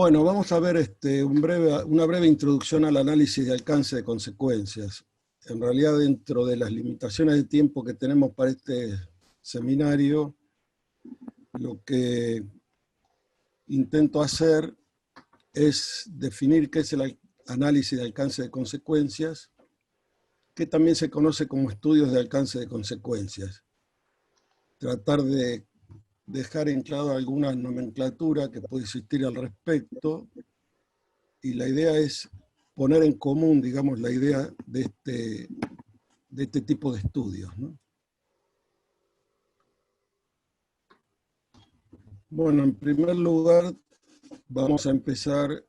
Bueno, vamos a ver una breve introducción al análisis de alcance de consecuencias. En realidad, dentro de las limitaciones de tiempo que tenemos para este seminario, lo que intento hacer es definir qué es el análisis de alcance de consecuencias, que también se conoce como estudios de alcance de consecuencias. Tratar de dejar en claro alguna nomenclatura que puede existir al respecto, y la idea es poner en común, digamos, la idea de este tipo de estudios, ¿no? Bueno, en primer lugar, vamos a empezar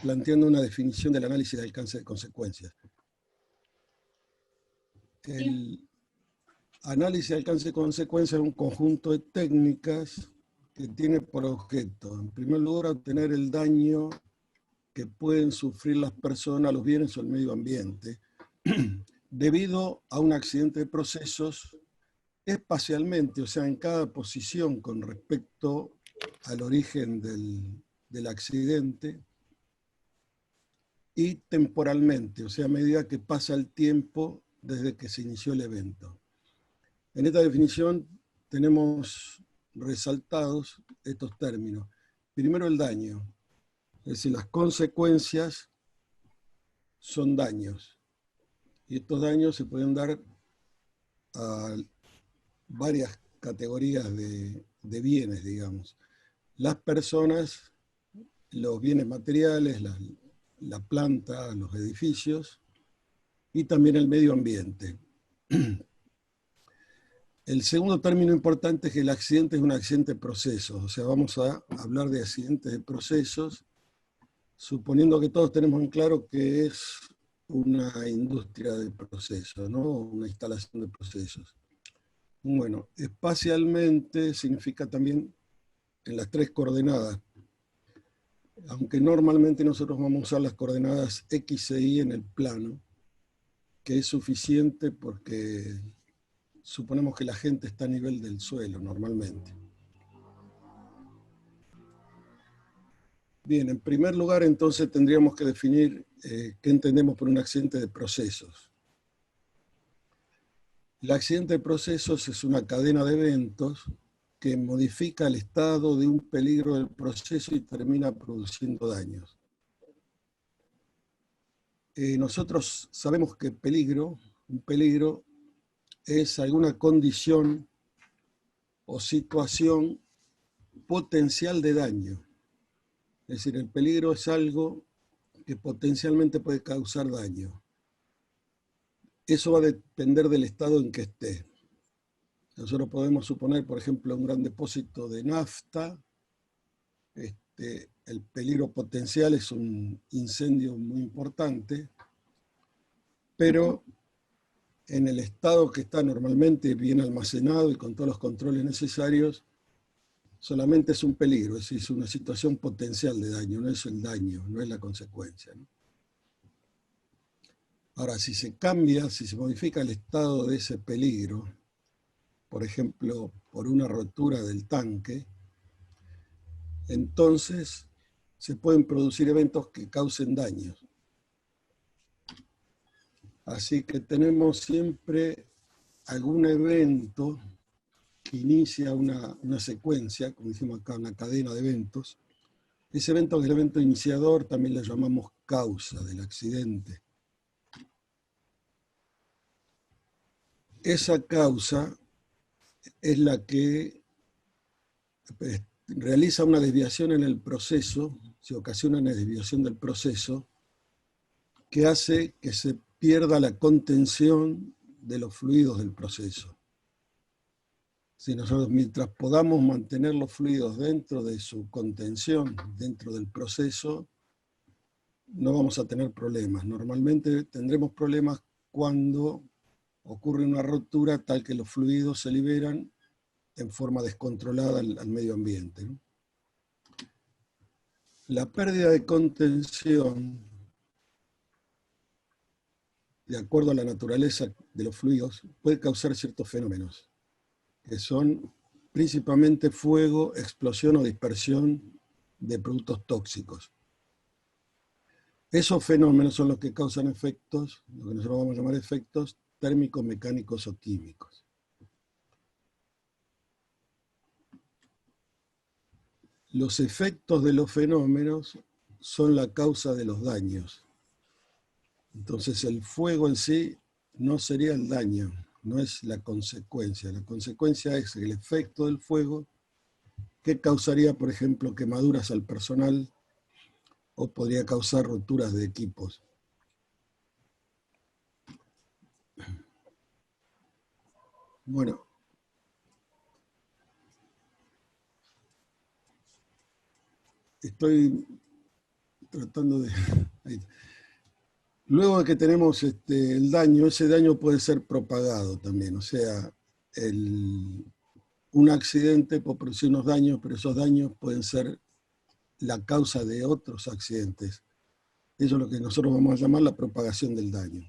planteando una definición del análisis de alcance de consecuencias. El análisis de alcance de consecuencias es un conjunto de técnicas que tiene por objeto, en primer lugar, obtener el daño que pueden sufrir las personas, los bienes o el medio ambiente, debido a un accidente de procesos espacialmente, o sea, en cada posición con respecto al origen del accidente, y temporalmente, o sea, a medida que pasa el tiempo desde que se inició el evento. En esta definición tenemos resaltados estos términos. Primero, el daño, es decir, las consecuencias son daños, y estos daños se pueden dar a varias categorías de bienes, digamos. Las personas, los bienes materiales, la planta, los edificios, y también el medio ambiente. El segundo término importante es que el accidente es un accidente de procesos, o sea, vamos a hablar de accidentes de procesos, suponiendo que todos tenemos en claro que es una industria de procesos, ¿no? Una instalación de procesos. Bueno, espacialmente significa también en las tres coordenadas, aunque normalmente nosotros vamos a usar las coordenadas X e Y en el plano, que es suficiente porque suponemos que la gente está a nivel del suelo normalmente. Bien, en primer lugar entonces tendríamos que definir qué entendemos por un accidente de procesos. El accidente de procesos es una cadena de eventos que modifica el estado de un peligro del proceso y termina produciendo daños. Nosotros sabemos que un peligro es alguna condición o situación potencial de daño. Es decir, el peligro es algo que potencialmente puede causar daño. Eso va a depender del estado en que esté. Nosotros podemos suponer, por ejemplo, un gran depósito de nafta. El peligro potencial es un incendio muy importante, pero en el estado que está normalmente bien almacenado y con todos los controles necesarios, solamente es un peligro, es decir, es una situación potencial de daño, no es el daño, no es la consecuencia, ¿no? Ahora, si se cambia, si se modifica el estado de ese peligro, por ejemplo, por una rotura del tanque, entonces se pueden producir eventos que causen daños. Así que tenemos siempre algún evento que inicia una secuencia, como dijimos acá, una cadena de eventos. Ese evento, que es el evento iniciador, también le llamamos causa del accidente. Esa causa es la que realiza una desviación en el proceso, se ocasiona una desviación del proceso, que hace que se pierda la contención de los fluidos del proceso. Si nosotros, mientras podamos mantener los fluidos dentro de su contención, dentro del proceso, no vamos a tener problemas. Normalmente tendremos problemas cuando ocurre una rotura tal que los fluidos se liberan en forma descontrolada al medio ambiente, ¿no? La pérdida de contención, de acuerdo a la naturaleza de los fluidos, puede causar ciertos fenómenos, que son principalmente fuego, explosión o dispersión de productos tóxicos. Esos fenómenos son los que causan efectos, lo que nosotros vamos a llamar efectos térmicos, mecánicos o químicos. Los efectos de los fenómenos son la causa de los daños. Entonces el fuego en sí no sería el daño, no es la consecuencia. La consecuencia es el efecto del fuego que causaría, por ejemplo, quemaduras al personal o podría causar roturas de equipos. Bueno, estoy tratando de... Luego de que tenemos el daño, ese daño puede ser propagado también, o sea, un accidente puede producir unos daños, pero esos daños pueden ser la causa de otros accidentes. Eso es lo que nosotros vamos a llamar la propagación del daño.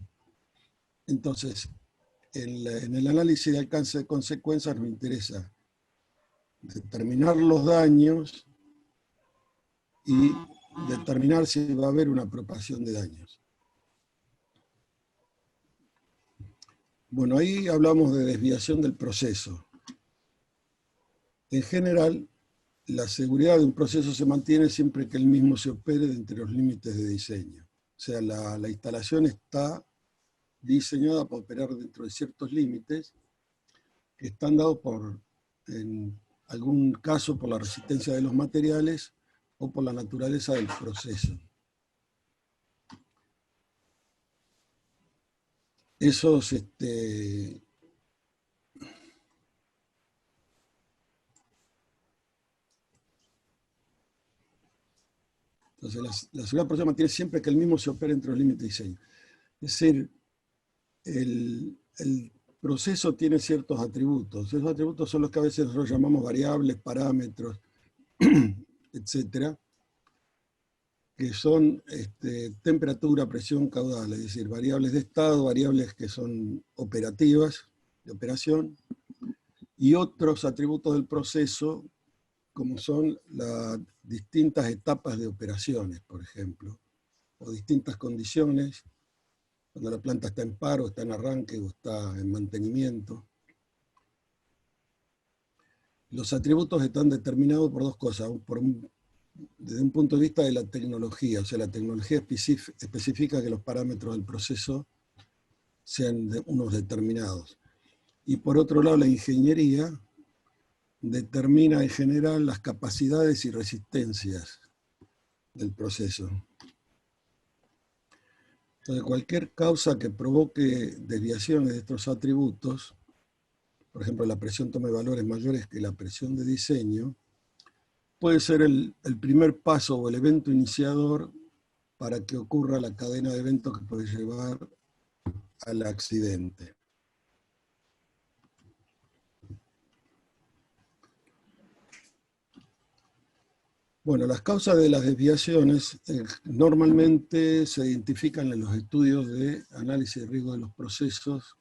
Entonces, en el análisis de alcance de consecuencias nos interesa determinar los daños y determinar si va a haber una propagación de daños. Bueno, ahí hablamos de desviación del proceso. En general, la seguridad de un proceso se mantiene siempre que el mismo se opere entre los límites de diseño. O sea, la instalación está diseñada para operar dentro de ciertos límites que están dados en algún caso, por la resistencia de los materiales o por la naturaleza del proceso. Esos entonces, la seguridad del proceso mantiene siempre que el mismo se opere entre los límites de diseño. Es decir, el proceso tiene ciertos atributos. Esos atributos son los que a veces nosotros llamamos variables, parámetros, etcétera, que son temperatura, presión, caudal, es decir, variables de estado, variables que son operativas, de operación, y otros atributos del proceso, como son las distintas etapas de operaciones, por ejemplo, o distintas condiciones, cuando la planta está en paro, está en arranque o está en mantenimiento. Los atributos están determinados por dos cosas, desde un punto de vista de la tecnología, o sea, la tecnología especifica que los parámetros del proceso sean unos determinados. Y por otro lado, la ingeniería determina en general las capacidades y resistencias del proceso. Entonces, cualquier causa que provoque desviaciones de estos atributos, por ejemplo, la presión tome valores mayores que la presión de diseño, puede ser el primer paso o el evento iniciador para que ocurra la cadena de eventos que puede llevar al accidente. Bueno, las causas de las desviaciones normalmente se identifican en los estudios de análisis de riesgo de los procesos,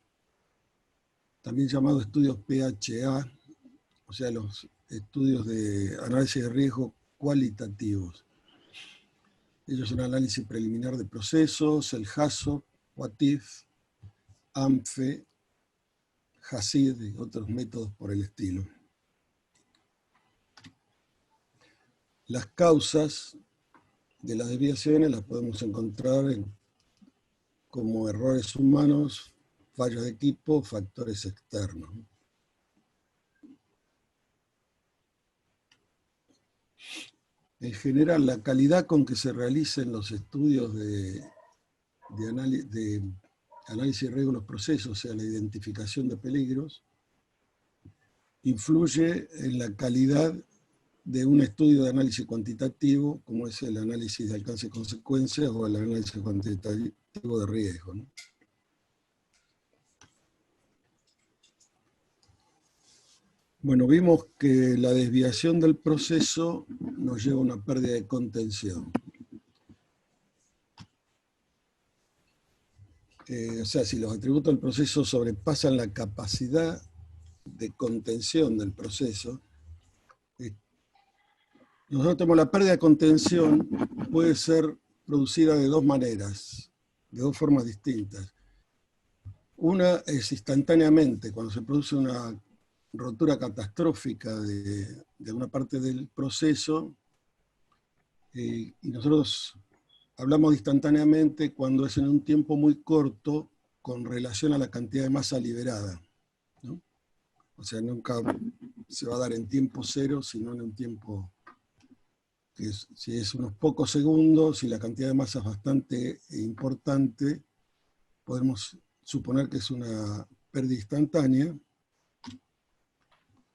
también llamados estudios PHA, o sea, los estudios de análisis de riesgo cualitativos. Ellos son análisis preliminar de procesos, el HAZOP, WATIF, AMFE, HACID y otros métodos por el estilo. Las causas de las desviaciones las podemos encontrar como errores humanos, fallas de equipo, factores externos. En general, la calidad con que se realicen los estudios de análisis de riesgo de los procesos, o sea, la identificación de peligros, influye en la calidad de un estudio de análisis cuantitativo, como es el análisis de alcance y consecuencias o el análisis cuantitativo de riesgo, ¿no? Bueno, vimos que la desviación del proceso nos lleva a una pérdida de contención. O sea, si los atributos del proceso sobrepasan la capacidad de contención del proceso, nosotros tenemos la pérdida de contención, puede ser producida de dos maneras, de dos formas distintas. Una es instantáneamente, cuando se produce una rotura catastrófica de una parte del proceso, y nosotros hablamos de instantáneamente cuando es en un tiempo muy corto con relación a la cantidad de masa liberada, ¿no? O sea, nunca se va a dar en tiempo cero, sino en un tiempo que si es unos pocos segundos y la cantidad de masa es bastante importante, podemos suponer que es una pérdida instantánea,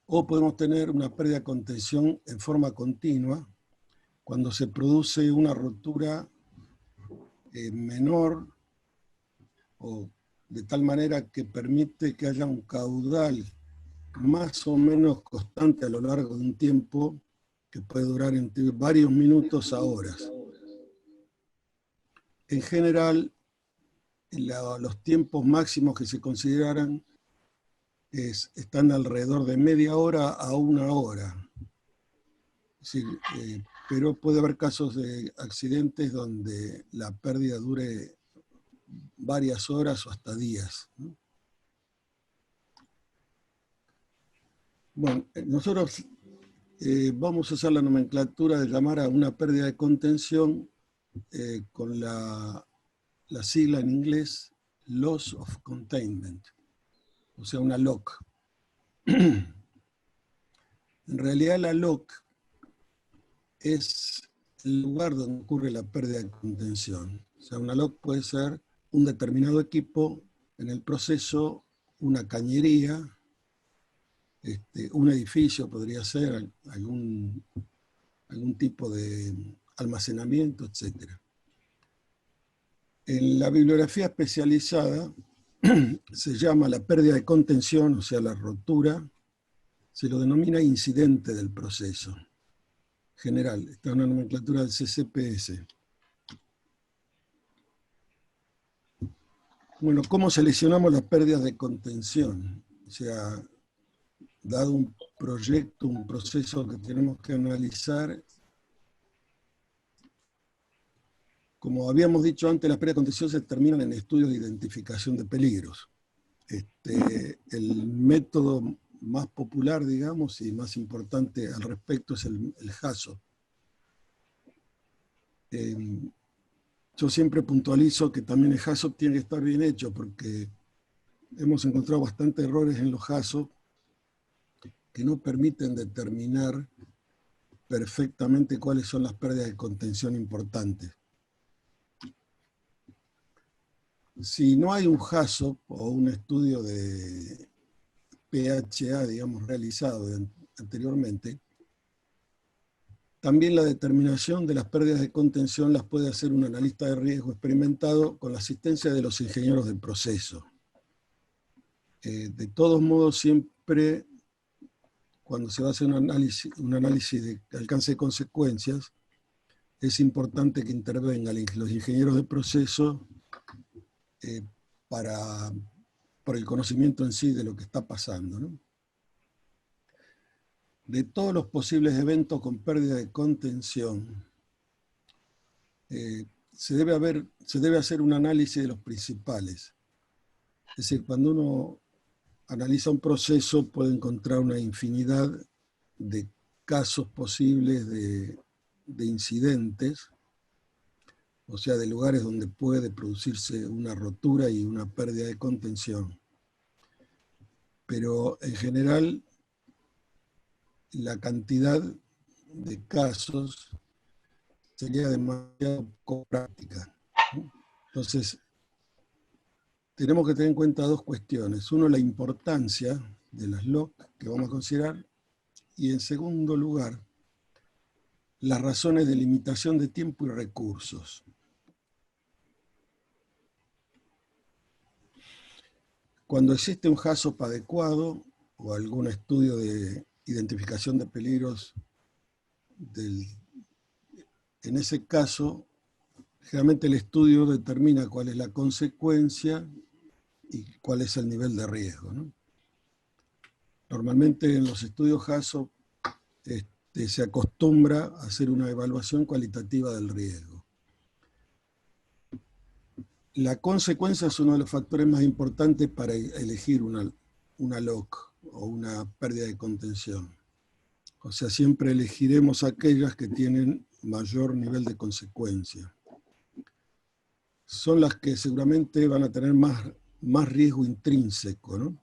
o podemos tener una pérdida de contención en forma continua cuando se produce una rotura menor o de tal manera que permite que haya un caudal más o menos constante a lo largo de un tiempo que puede durar entre varios minutos a horas. En general, los tiempos máximos que se consideran están alrededor de media hora a una hora. Es decir, pero puede haber casos de accidentes donde la pérdida dure varias horas o hasta días, ¿no? Bueno, nosotros vamos a usar la nomenclatura de llamar a una pérdida de contención con la sigla en inglés Loss of Containment, o sea, una LOC. En realidad la LOC es el lugar donde ocurre la pérdida de contención. O sea, una LOC puede ser un determinado equipo en el proceso, una cañería, un edificio podría ser, algún tipo de almacenamiento, etc. En la bibliografía especializada se llama la pérdida de contención, o sea, la rotura, se lo denomina incidente del proceso general. Está en una nomenclatura del CCPS. Bueno, ¿cómo seleccionamos las pérdidas de contención? O sea, dado un proyecto, un proceso que tenemos que analizar, como habíamos dicho antes, las pérdidas de contención se determinan en estudios de identificación de peligros. El método más popular, digamos, y más importante al respecto es el HAZOP. Yo siempre puntualizo que también el HAZOP tiene que estar bien hecho, porque hemos encontrado bastantes errores en los HAZOP que no permiten determinar perfectamente cuáles son las pérdidas de contención importantes. Si no hay un HAZOP o un estudio de PHA, digamos, realizado anteriormente, también la determinación de las pérdidas de contención las puede hacer un analista de riesgo experimentado con la asistencia de los ingenieros del proceso. De todos modos, siempre cuando se va a hacer un análisis de alcance de consecuencias, es importante que intervengan los ingenieros del proceso por el conocimiento en sí de lo que está pasando, ¿no? De todos los posibles eventos con pérdida de contención, se debe hacer un análisis de los principales. Es decir, cuando uno analiza un proceso puede encontrar una infinidad de casos posibles de incidentes, o sea, de lugares donde puede producirse una rotura y una pérdida de contención. Pero en general, la cantidad de casos sería demasiado poco práctica, ¿no? Entonces, tenemos que tener en cuenta dos cuestiones. Uno, la importancia de las LOC que vamos a considerar, y en segundo lugar, las razones de limitación de tiempo y recursos. Cuando existe un HAZOP adecuado o algún estudio de identificación de peligros, en ese caso, generalmente el estudio determina cuál es la consecuencia y cuál es el nivel de riesgo, ¿no? Normalmente en los estudios HAZOP se acostumbra a hacer una evaluación cualitativa del riesgo. La consecuencia es uno de los factores más importantes para elegir una LOC o una pérdida de contención. O sea, siempre elegiremos aquellas que tienen mayor nivel de consecuencia. Son las que seguramente van a tener más riesgo intrínseco, ¿no?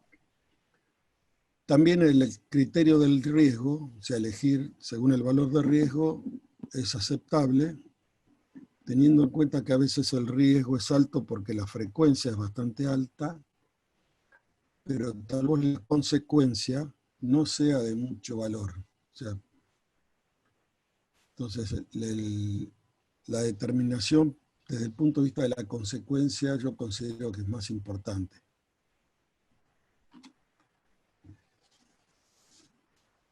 También el criterio del riesgo, o sea, elegir según el valor de riesgo, es aceptable, teniendo en cuenta que a veces el riesgo es alto porque la frecuencia es bastante alta, pero tal vez la consecuencia no sea de mucho valor. O sea, entonces, la determinación desde el punto de vista de la consecuencia yo considero que es más importante.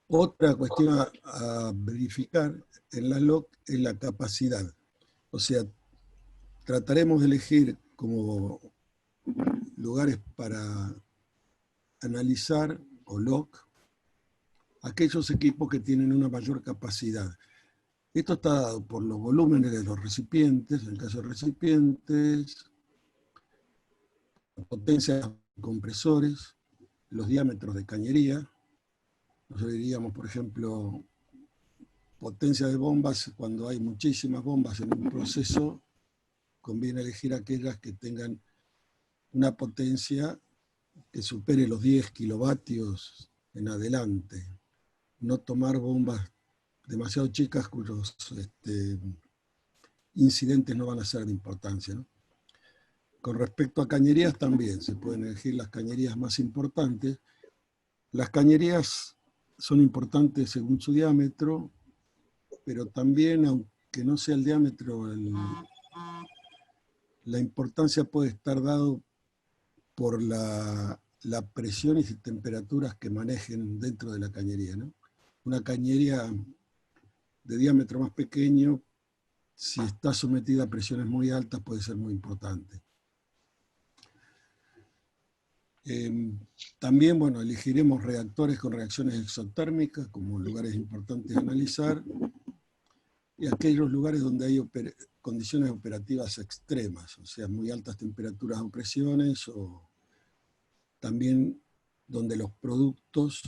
Otra cuestión a verificar en la LOC es la capacidad. O sea, trataremos de elegir como lugares para analizar o LOC aquellos equipos que tienen una mayor capacidad. Esto está dado por los volúmenes de los recipientes, en el caso de recipientes, la potencia de los compresores, los diámetros de cañería. Nosotros diríamos, por ejemplo, potencia de bombas, cuando hay muchísimas bombas en un proceso, conviene elegir aquellas que tengan una potencia que supere los 10 kilovatios en adelante. No tomar bombas demasiado chicas cuyos incidentes no van a ser de importancia, ¿no? Con respecto a cañerías también, se pueden elegir las cañerías más importantes. Las cañerías son importantes según su diámetro, pero también, aunque no sea el diámetro, la importancia puede estar dado por la presión y temperaturas que manejen dentro de la cañería, ¿no? Una cañería de diámetro más pequeño, si está sometida a presiones muy altas, puede ser muy importante. También, bueno, elegiremos reactores con reacciones exotérmicas como lugares importantes a analizar, y aquellos lugares donde hay condiciones operativas extremas, o sea, muy altas temperaturas o presiones, o también donde los productos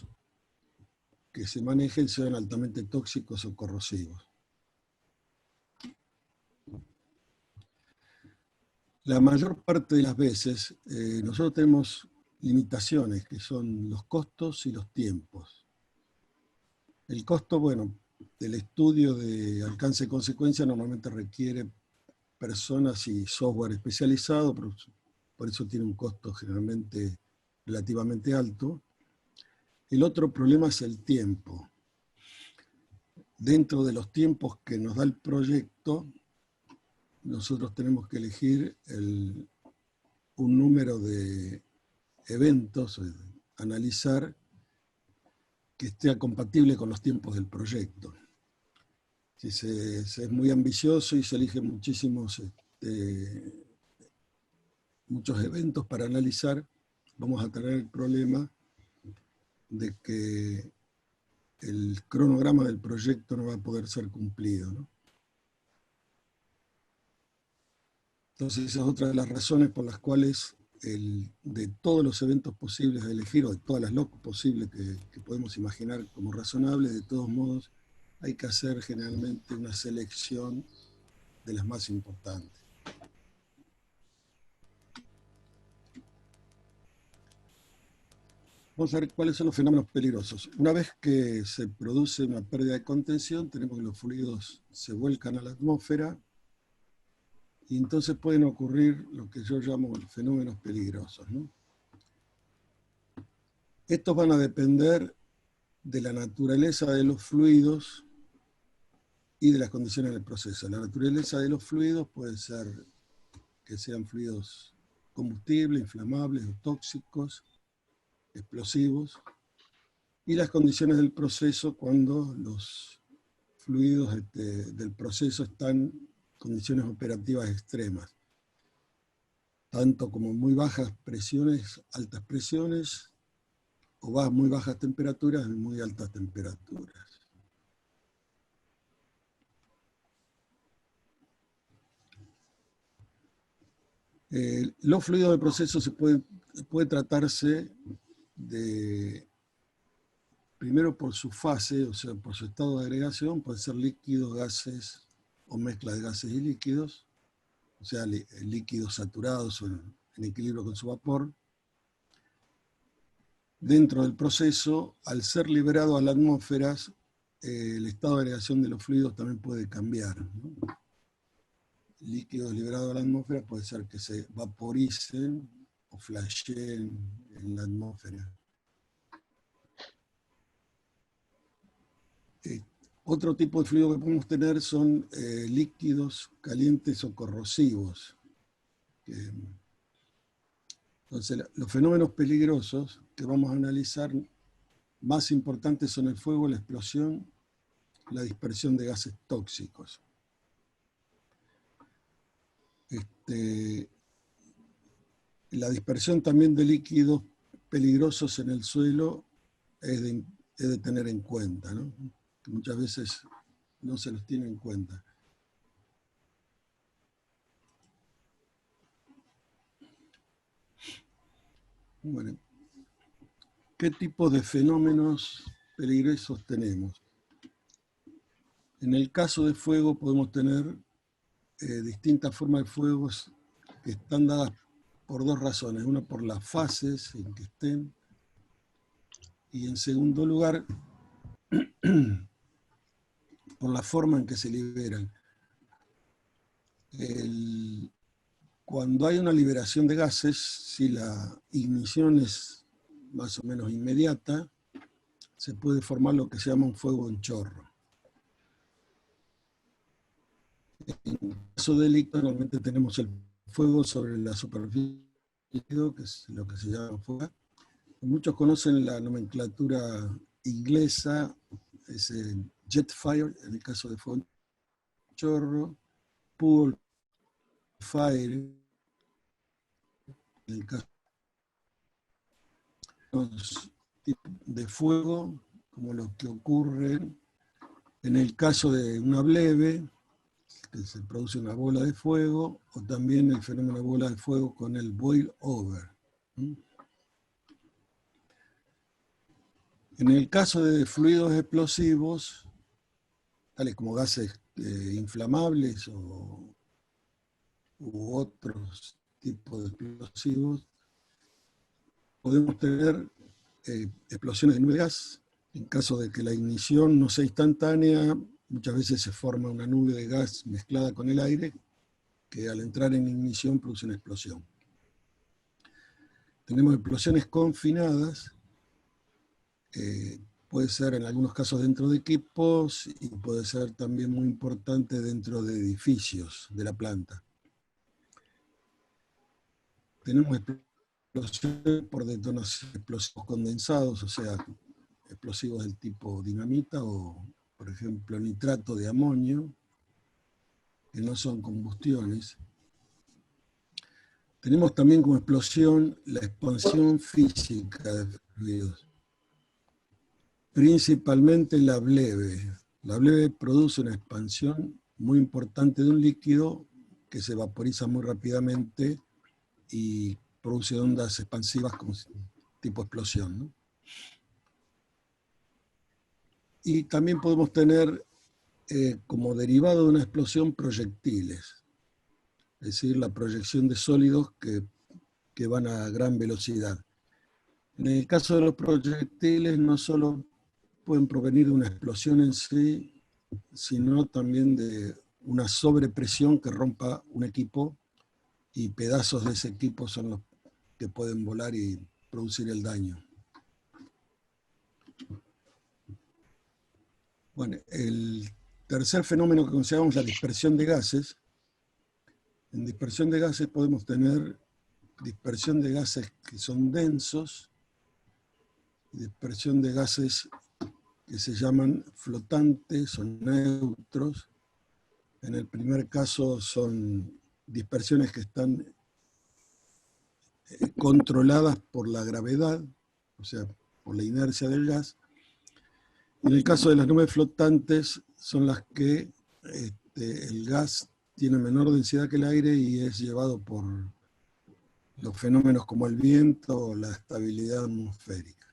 que se manejen sean altamente tóxicos o corrosivos. La mayor parte de las veces nosotros tenemos limitaciones que son los costos y los tiempos. El costo, bueno, del estudio de alcance y consecuencia normalmente requiere personas y software especializado, por eso tiene un costo generalmente relativamente alto. El otro problema es el tiempo. Dentro de los tiempos que nos da el proyecto, nosotros tenemos que elegir un número de eventos, analizar que esté compatible con los tiempos del proyecto. Si se es muy ambicioso y se eligen muchos eventos para analizar, vamos a tener el problema de que el cronograma del proyecto no va a poder ser cumplido, ¿no? Entonces, esa es otra de las razones por las cuales de todos los eventos posibles de elegir, o de todas las LOC posibles que podemos imaginar como razonables, de todos modos, hay que hacer generalmente una selección de las más importantes. Vamos a ver cuáles son los fenómenos peligrosos. Una vez que se produce una pérdida de contención, tenemos que los fluidos se vuelcan a la atmósfera y entonces pueden ocurrir lo que yo llamo fenómenos peligrosos, ¿no? Estos van a depender de la naturaleza de los fluidos y de las condiciones del proceso. La naturaleza de los fluidos puede ser que sean fluidos combustibles, inflamables o tóxicos, explosivos, y las condiciones del proceso cuando los fluidos del proceso están en condiciones operativas extremas, tanto como muy bajas presiones, altas presiones, o muy bajas temperaturas y muy altas temperaturas. Los fluidos de proceso puede tratarse de, primero por su fase, o sea, por su estado de agregación, puede ser líquidos, gases o mezcla de gases y líquidos, o sea, líquidos saturados o en equilibrio con su vapor. Dentro del proceso, al ser liberado a la atmósfera, el estado de agregación de los fluidos también puede cambiar, ¿no? Líquidos liberados a la atmósfera puede ser que se vaporicen o flasheen en la atmósfera. Otro tipo de fluido que podemos tener son líquidos calientes o corrosivos. Entonces, los fenómenos peligrosos que vamos a analizar más importantes son el fuego, la explosión, la dispersión de gases tóxicos. La dispersión también de líquidos peligrosos en el suelo es de tener en cuenta, ¿no? Que muchas veces no se los tiene en cuenta. Bueno, ¿qué tipos de fenómenos peligrosos tenemos? En el caso de fuego podemos tener distintas formas de fuegos que están dadas por dos razones. Una, por las fases en que estén, y en segundo lugar, por la forma en que se liberan. Cuando hay una liberación de gases, si la ignición es más o menos inmediata, se puede formar lo que se llama un fuego en chorro. En caso de líquido, normalmente tenemos el fuego sobre la superficie, que es lo que se llama fuego. Muchos conocen la nomenclatura inglesa, es jet fire, en el caso de fuego en chorro, pool fire, en el caso de fuego, como lo que ocurre en el caso de una bleve, que se produce una bola de fuego, o también el fenómeno de bola de fuego con el boil over. En el caso de fluidos explosivos, tales como gases inflamables u otros tipos de explosivos, podemos tener explosiones de nube de gas. En caso de que la ignición no sea instantánea, muchas veces se forma una nube de gas mezclada con el aire, que al entrar en ignición produce una explosión. Tenemos explosiones confinadas, puede ser en algunos casos dentro de equipos y puede ser también muy importante dentro de edificios de la planta. Tenemos explosiones por detonación, explosivos condensados, o sea, explosivos del tipo dinamita o, por ejemplo, nitrato de amonio, que no son combustiones. Tenemos también como explosión la expansión física de fluidos, principalmente la bleve. La bleve produce una expansión muy importante de un líquido que se vaporiza muy rápidamente y produce ondas expansivas como tipo explosión, ¿no? Y también podemos tener como derivado de una explosión proyectiles, es decir, la proyección de sólidos que van a gran velocidad. En el caso de los proyectiles no solo pueden provenir de una explosión en sí, sino también de una sobrepresión que rompa un equipo y pedazos de ese equipo son los que pueden volar y producir el daño. Bueno, el tercer fenómeno que consideramos la dispersión de gases. En dispersión de gases podemos tener dispersión de gases que son densos y dispersión de gases que se llaman flotantes o neutros. En el primer caso son dispersiones que están controladas por la gravedad, o sea, por la inercia del gas. En el caso de las nubes flotantes son las que el gas tiene menor densidad que el aire y es llevado por los fenómenos como el viento o la estabilidad atmosférica.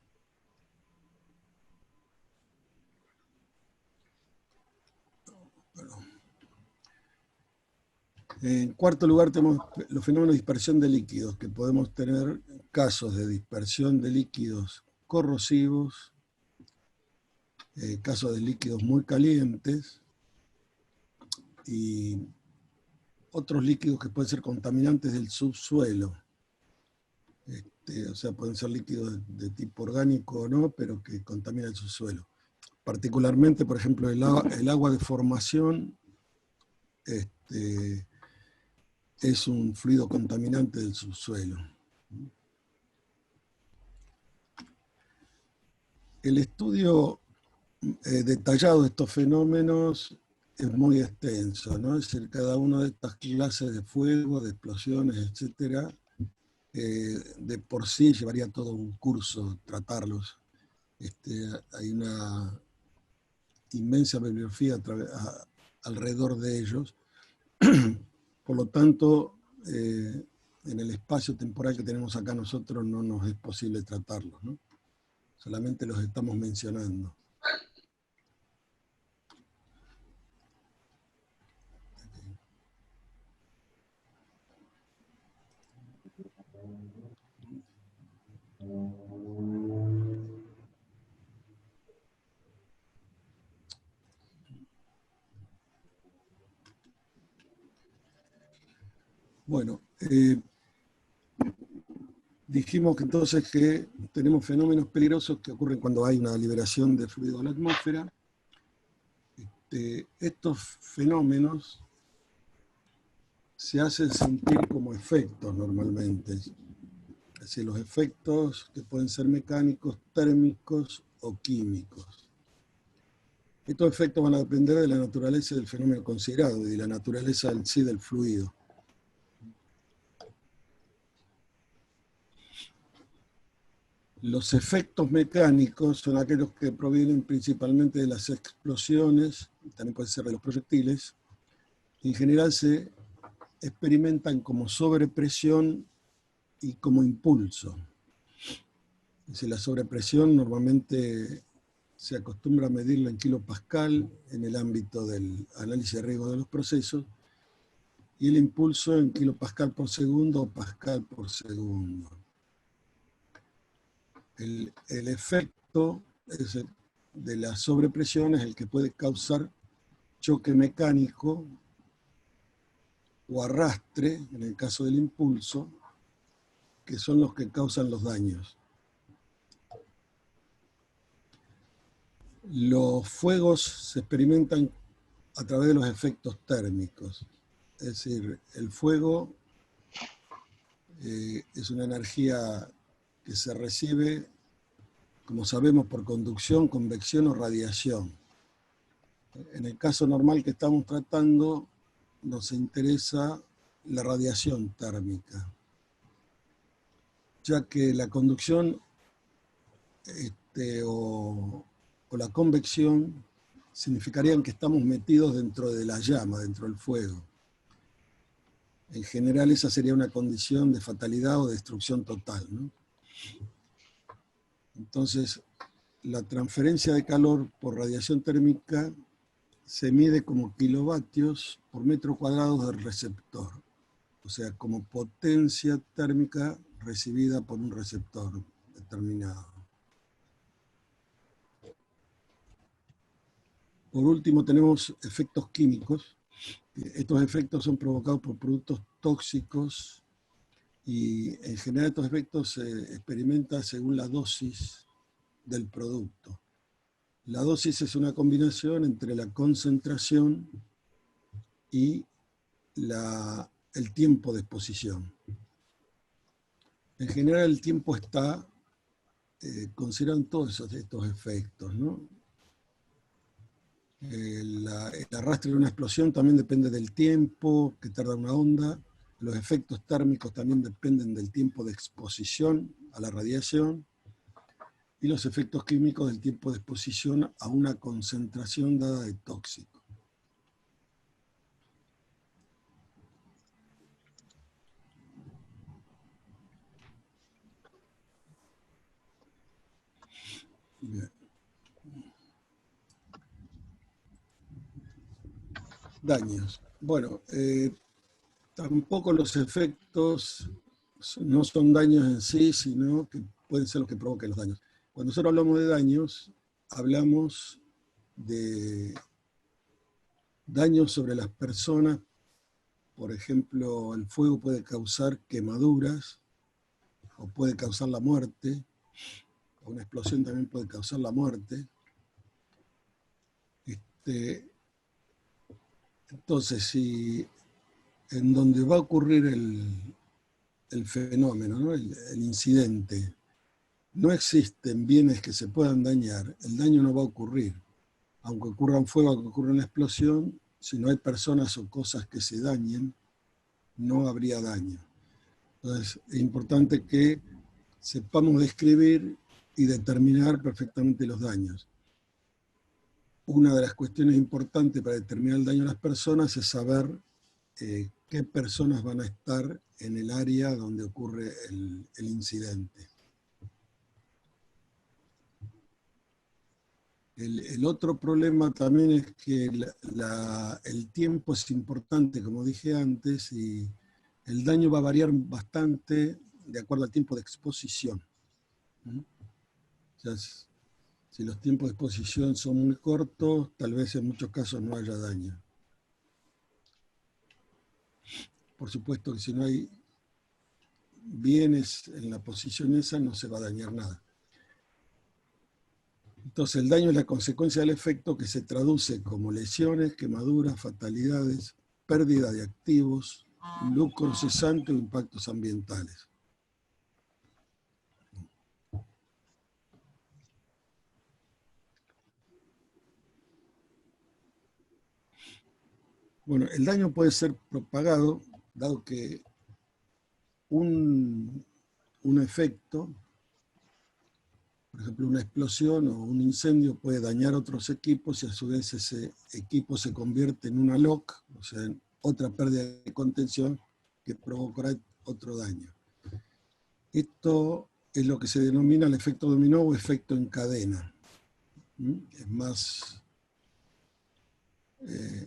En cuarto lugar tenemos los fenómenos de dispersión de líquidos, que podemos tener casos de dispersión de líquidos corrosivos, casos de líquidos muy calientes y otros líquidos que pueden ser contaminantes del subsuelo. O sea, pueden ser líquidos de tipo orgánico o no, pero que contaminan el subsuelo. Particularmente, por ejemplo, el agua de formación es un fluido contaminante del subsuelo. El estudio detallado de estos fenómenos es muy extenso, ¿no? Es decir, cada una de estas clases de fuego, de explosiones, etcétera, de por sí llevaría todo un curso tratarlos. Hay una inmensa bibliografía alrededor de ellos. Por lo tanto, en el espacio temporal que tenemos acá nosotros no nos es posible tratarlos, ¿no? Solamente los estamos mencionando. Bueno, dijimos que entonces que tenemos fenómenos peligrosos que ocurren cuando hay una liberación de fluido en la atmósfera. Estos fenómenos se hacen sentir como efectos normalmente. Es decir, los efectos que pueden ser mecánicos, térmicos o químicos. Estos efectos van a depender de la naturaleza del fenómeno considerado y de la naturaleza en sí del fluido. Los efectos mecánicos son aquellos que provienen principalmente de las explosiones, también pueden ser de los proyectiles. En general se experimentan como sobrepresión y como impulso. Es decir, la sobrepresión normalmente se acostumbra a medirla en kilopascal en el ámbito del análisis de riesgo de los procesos, y el impulso en kilopascal por segundo o pascal por segundo. El efecto de la sobrepresión es el que puede causar choque mecánico o arrastre, en el caso del impulso, que son los que causan los daños. Los fuegos se experimentan a través de los efectos térmicos. Es decir, el fuego es una energía que se recibe, como sabemos, por conducción, convección o radiación. En el caso normal que estamos tratando, nos interesa la radiación térmica, ya que la conducción o la convección significarían que estamos metidos dentro de la llama, dentro del fuego. En general esa sería una condición de fatalidad o destrucción total, ¿no? Entonces, la transferencia de calor por radiación térmica se mide como kilovatios por metro cuadrado del receptor, o sea, como potencia térmica recibida por un receptor determinado. Por último, tenemos efectos químicos. Estos efectos son provocados por productos tóxicos y en general estos efectos se experimentan según la dosis del producto. La dosis es una combinación entre la concentración y el tiempo de exposición. En general el tiempo está considerado en todos estos efectos, ¿no? El arrastre de una explosión también depende del tiempo que tarda una onda. Los efectos térmicos también dependen del tiempo de exposición a la radiación. Y los efectos químicos del tiempo de exposición a una concentración dada de tóxico. Bien. Daños. Bueno, tampoco los efectos no son daños en sí, sino que pueden ser los que provoquen los daños. Cuando nosotros hablamos de daños, hablamos de daños sobre las personas. Por ejemplo, el fuego puede causar quemaduras o puede causar la muerte. Una explosión también puede causar la muerte. Entonces, si en donde va a ocurrir el fenómeno, ¿no? el incidente, no existen bienes que se puedan dañar, el daño no va a ocurrir. Aunque ocurra un fuego, aunque ocurra una explosión, si no hay personas o cosas que se dañen, no habría daño. Entonces, es importante que sepamos describir y determinar perfectamente los daños. Una de las cuestiones importantes para determinar el daño a las personas es saber qué personas van a estar en el área donde ocurre el incidente. El otro problema también es que el tiempo es importante, como dije antes, y el daño va a variar bastante de acuerdo al tiempo de exposición. O sea, si los tiempos de exposición son muy cortos, tal vez en muchos casos no haya daño. Por supuesto que si no hay bienes en la posición esa, no se va a dañar nada. Entonces, el daño es la consecuencia del efecto que se traduce como lesiones, quemaduras, fatalidades, pérdida de activos, lucro cesante o impactos ambientales. Bueno, el daño puede ser propagado, dado que un efecto, por ejemplo, una explosión o un incendio puede dañar otros equipos y a su vez ese equipo se convierte en una LOC, o sea, en otra pérdida de contención que provocará otro daño. Esto es lo que se denomina el efecto dominó o efecto en cadena.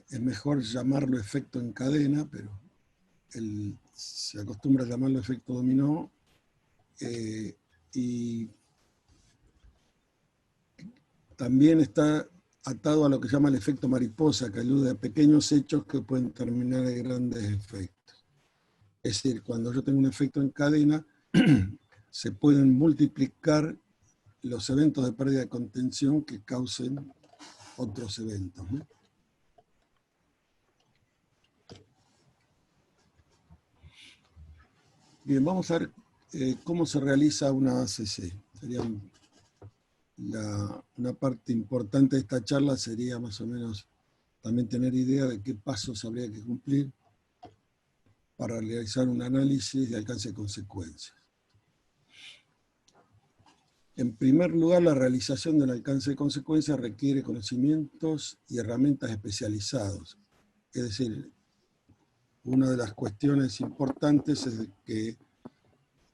Es mejor llamarlo efecto en cadena, pero se acostumbra a llamarlo efecto dominó, y también está atado a lo que se llama el efecto mariposa, que alude a pequeños hechos que pueden terminar en grandes efectos. Es decir, cuando yo tengo un efecto en cadena, se pueden multiplicar los eventos de pérdida de contención que causen otros eventos, ¿no? Bien, vamos a ver cómo se realiza una ACC. Una parte importante de esta charla sería más o menos también tener idea de qué pasos habría que cumplir para realizar un análisis de alcance de consecuencias. En primer lugar, la realización del alcance de consecuencias requiere conocimientos y herramientas especializados. Es decir, una de las cuestiones importantes es que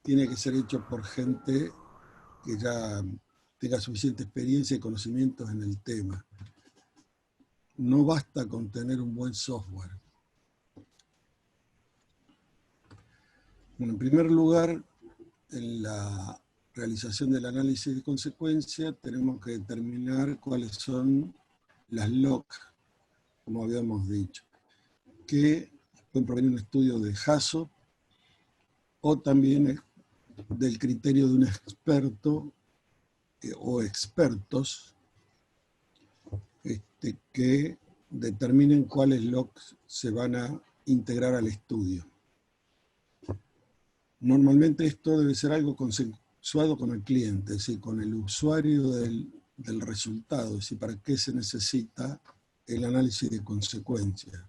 tiene que ser hecho por gente que ya tenga suficiente experiencia y conocimientos en el tema. No basta con tener un buen software. Bueno, en primer lugar, en la realización del análisis de consecuencia tenemos que determinar cuáles son las LOC, como habíamos dicho, que pueden provenir de un estudio de Hasso o también del criterio de un experto o expertos que determinen cuáles LOCs se van a integrar al estudio. Normalmente esto debe ser algo consensuado con el cliente, es decir, con el usuario del resultado, es decir, para qué se necesita el análisis de consecuencias,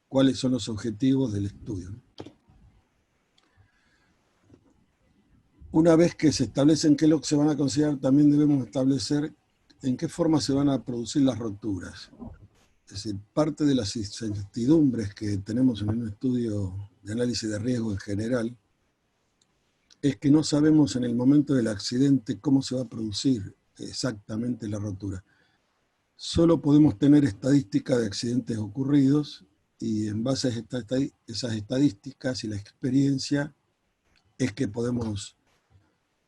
cuáles son los objetivos del estudio. Una vez que se establecen qué LOC se van a considerar, también debemos establecer en qué forma se van a producir las roturas. Es decir, parte de las incertidumbres que tenemos en un estudio de análisis de riesgo en general es que no sabemos en el momento del accidente cómo se va a producir exactamente la rotura. Solo podemos tener estadísticas de accidentes ocurridos y en base a esas estadísticas y la experiencia es que podemos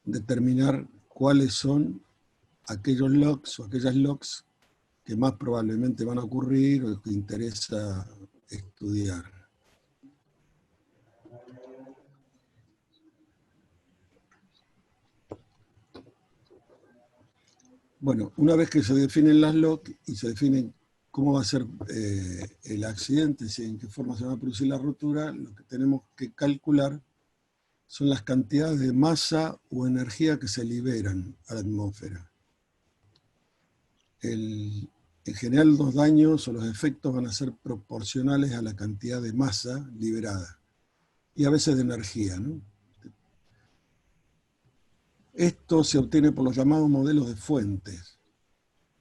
determinar cuáles son aquellos logs o aquellas logs que más probablemente van a ocurrir o que interesa estudiar. Bueno, una vez que se definen las logs y se definen cómo va a ser el accidente, si en qué forma se va a producir la rotura, lo que tenemos que calcular son las cantidades de masa o energía que se liberan a la atmósfera. En general, los daños o los efectos van a ser proporcionales a la cantidad de masa liberada y a veces de energía, ¿no? Esto se obtiene por los llamados modelos de fuentes,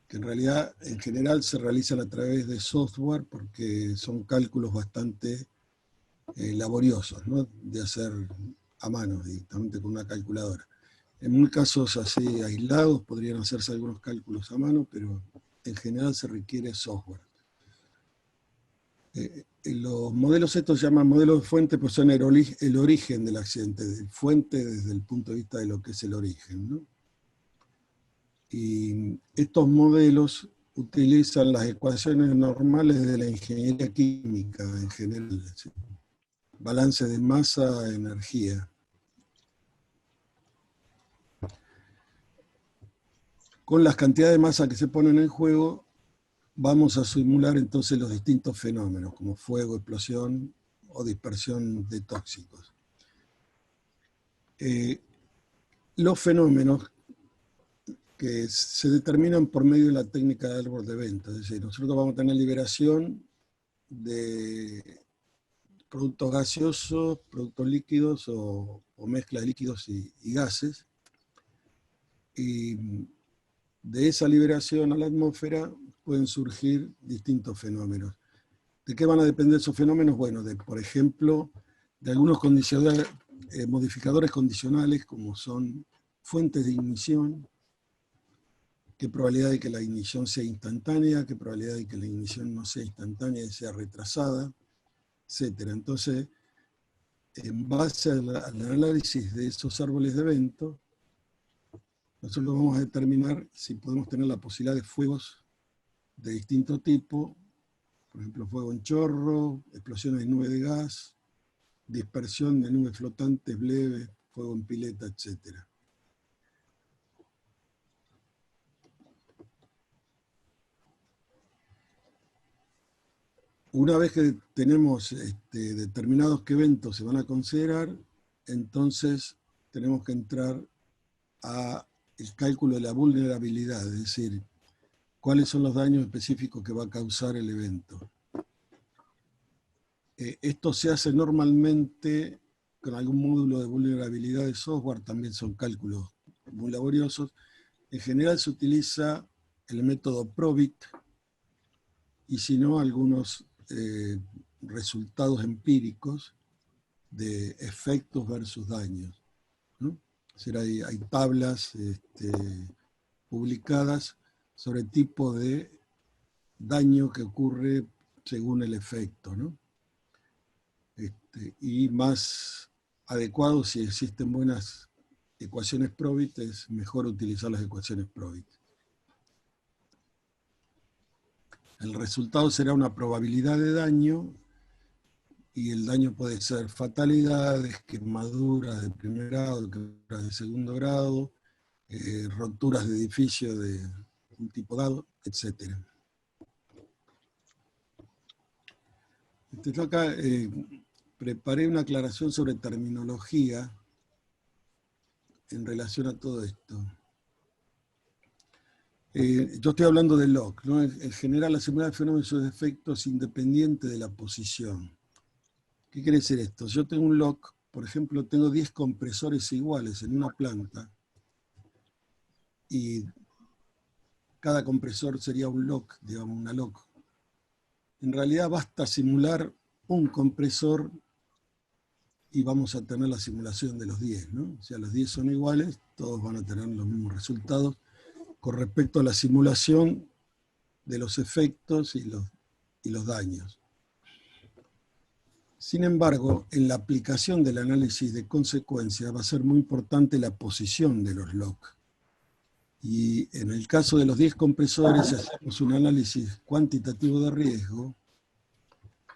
que en realidad en general se realizan a través de software porque son cálculos bastante laboriosos, ¿no? De hacer a mano, directamente con una calculadora. En muy casos así aislados podrían hacerse algunos cálculos a mano, pero en general se requiere software. Los modelos estos se llaman modelos de fuente, pues son el origen del accidente, de fuente desde el punto de vista de lo que es el origen, ¿no? Y estos modelos utilizan las ecuaciones normales de la ingeniería química en general, ¿sí? Balance de masa, energía. Con las cantidades de masa que se ponen en juego, vamos a simular entonces los distintos fenómenos, como fuego, explosión o dispersión de tóxicos. Los fenómenos que se determinan por medio de la técnica de árbol de evento, es decir, nosotros vamos a tener liberación de productos gaseosos, productos líquidos o mezcla de líquidos y gases, y de esa liberación a la atmósfera pueden surgir distintos fenómenos. ¿De qué van a depender esos fenómenos? Bueno, por ejemplo, de algunos modificadores condicionales como son fuentes de ignición, qué probabilidad de que la ignición sea instantánea, qué probabilidad de que la ignición no sea instantánea y sea retrasada, etc. Entonces, en base al análisis de esos árboles de evento, nosotros vamos a determinar si podemos tener la posibilidad de fuegos de distinto tipo, por ejemplo, fuego en chorro, explosiones de nube de gas, dispersión de nubes flotantes leves, fuego en pileta, etc. Una vez que tenemos determinados qué eventos se van a considerar, entonces tenemos que entrar a el cálculo de la vulnerabilidad, es decir, cuáles son los daños específicos que va a causar el evento. Esto se hace normalmente con algún módulo de vulnerabilidad de software, también son cálculos muy laboriosos. En general se utiliza el método PROBIT y si no, algunos resultados empíricos de efectos versus daños, ¿no? Es decir, hay tablas publicadas sobre el tipo de daño que ocurre según el efecto, ¿no? Y más adecuado, si existen buenas ecuaciones Probit, es mejor utilizar las ecuaciones Probit. El resultado será una probabilidad de daño y el daño puede ser fatalidades, quemaduras de primer grado, quemaduras de segundo grado, roturas de edificio de un tipo dado, etc. Entonces acá preparé una aclaración sobre terminología en relación a todo esto. Yo estoy hablando de log, ¿no? En general, la simulación de fenómenos y sus efectos es independiente de la posición. ¿Qué quiere decir esto? Si yo tengo un log, por ejemplo, tengo 10 compresores iguales en una planta y cada compresor sería un log, digamos, una log. En realidad basta simular un compresor y vamos a tener la simulación de los 10, ¿no? O sea, los 10 son iguales, todos van a tener los mismos resultados con respecto a la simulación de los efectos y los daños. Sin embargo, en la aplicación del análisis de consecuencias va a ser muy importante la posición de los lock. Y en el caso de los 10 compresores, si hacemos un análisis cuantitativo de riesgo,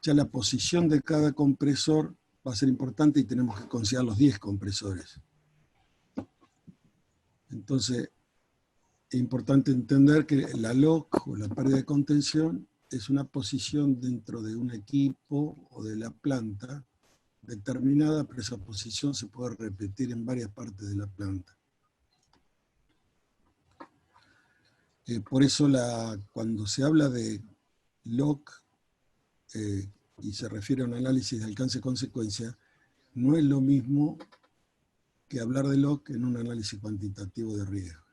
ya la posición de cada compresor va a ser importante y tenemos que considerar los 10 compresores. Entonces, es importante entender que la lock o la pérdida de contención es una posición dentro de un equipo o de la planta determinada, pero esa posición se puede repetir en varias partes de la planta. Por eso cuando se habla de lock y se refiere a un análisis de alcance-consecuencia, no es lo mismo que hablar de lock en un análisis cuantitativo de riesgo.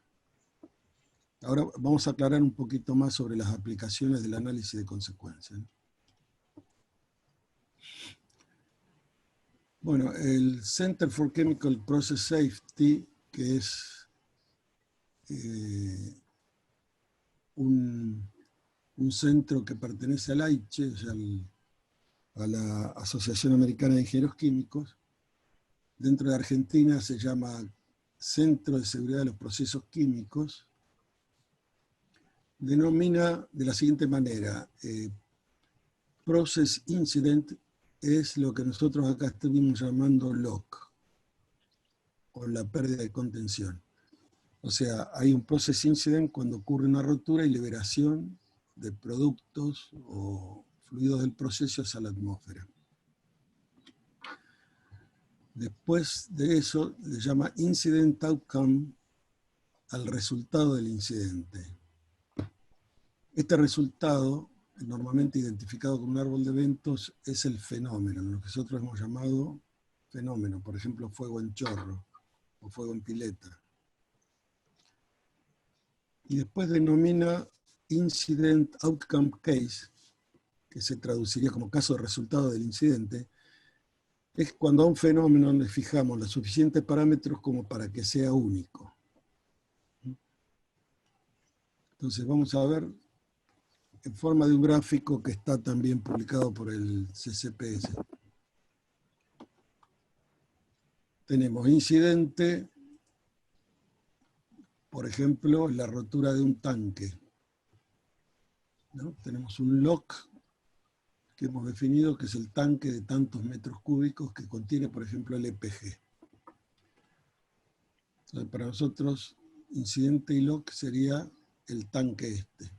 Ahora vamos a aclarar un poquito más sobre las aplicaciones del análisis de consecuencias. Bueno, el Center for Chemical Process Safety, que es un centro que pertenece al AICHE, o sea, a la Asociación Americana de Ingenieros Químicos, dentro de Argentina se llama Centro de Seguridad de los Procesos Químicos, denomina de la siguiente manera: Process Incident es lo que nosotros acá estuvimos llamando lock, o la pérdida de contención. O sea, hay un process incident cuando ocurre una rotura y liberación de productos o fluidos del proceso hacia la atmósfera. Después de eso, le llama incident outcome al resultado del incidente. Este resultado, normalmente identificado como un árbol de eventos, es el fenómeno, lo que nosotros hemos llamado fenómeno, por ejemplo, fuego en chorro o fuego en pileta. Y después denomina Incident Outcome Case, que se traduciría como caso de resultado del incidente, es cuando a un fenómeno le fijamos los suficientes parámetros como para que sea único. Entonces vamos a ver en forma de un gráfico que está también publicado por el CCPS. Tenemos incidente, por ejemplo, la rotura de un tanque, ¿no? Tenemos un lock que hemos definido, que es el tanque de tantos metros cúbicos que contiene, por ejemplo, el EPG. Entonces, para nosotros, incidente y lock sería el tanque este.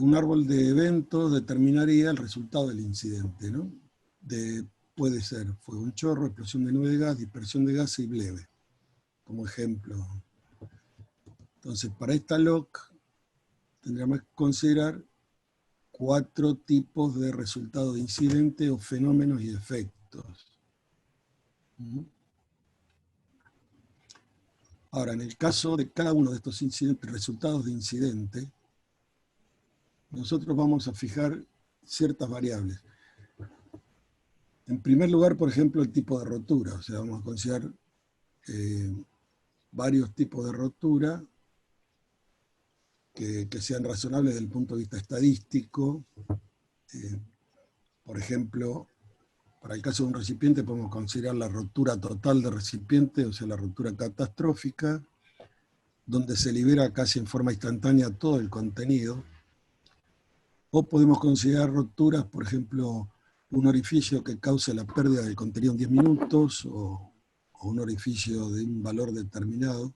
Un árbol de eventos determinaría el resultado del incidente, ¿no? Puede ser fuego en chorro, explosión de nube de gas, dispersión de gas y bleve, como ejemplo. Entonces, para esta lock, tendríamos que considerar 4 tipos de resultados de incidente o fenómenos y efectos. Ahora, en el caso de cada uno de estos resultados de incidente, nosotros vamos a fijar ciertas variables. En primer lugar, por ejemplo, el tipo de rotura. O sea, vamos a considerar varios tipos de rotura que sean razonables desde el punto de vista estadístico. Por ejemplo, para el caso de un recipiente podemos considerar la rotura total del recipiente, o sea, la rotura catastrófica, donde se libera casi en forma instantánea todo el contenido. O podemos considerar roturas, por ejemplo, un orificio que cause la pérdida del contenido en 10 minutos o un orificio de un valor determinado.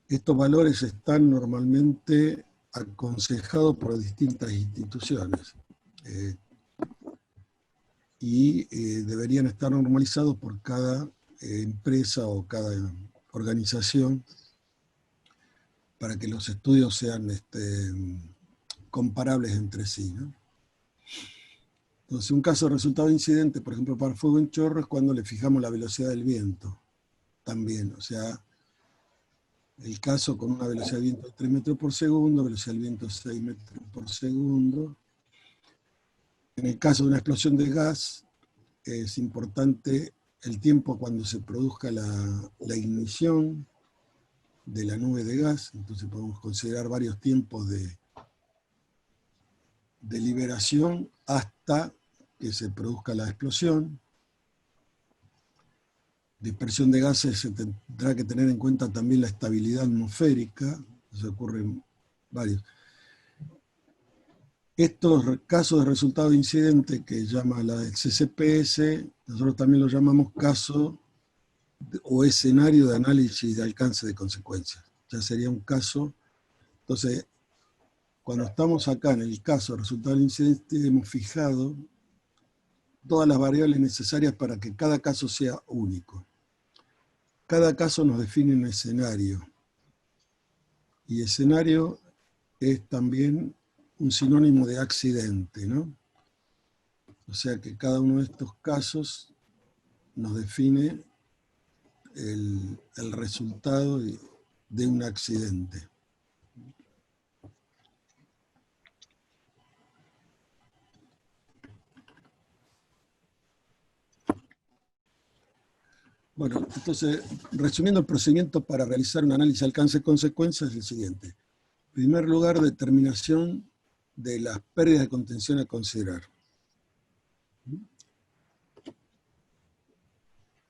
Estos valores están normalmente aconsejados por distintas instituciones y deberían estar normalizados por cada empresa o cada organización para que los estudios sean comparables entre sí, ¿no? Entonces, un caso de resultado de incidente, por ejemplo, para fuego en chorro, es cuando le fijamos la velocidad del viento. También, o sea, el caso con una velocidad de viento de 3 metros por segundo, velocidad del viento 6 metros por segundo. En el caso de una explosión de gas, es importante el tiempo cuando se produzca la ignición de la nube de gas, entonces podemos considerar varios tiempos de liberación hasta que se produzca la explosión. Dispersión de gases se tendrá que tener en cuenta también la estabilidad atmosférica, se ocurren varios. Estos casos de resultado de incidente que llama el CCPS, nosotros también lo llamamos caso o escenario de análisis de alcance de consecuencias. Ya sería un caso. Entonces, cuando estamos acá en el caso de resultado del incidente, hemos fijado todas las variables necesarias para que cada caso sea único. Cada caso nos define un escenario. Y escenario es también un sinónimo de accidente, ¿no? O sea que cada uno de estos casos nos define el resultado de un accidente. Bueno, entonces, resumiendo el procedimiento para realizar un análisis de alcance de consecuencias es el siguiente. En primer lugar, determinación de las pérdidas de contención a considerar.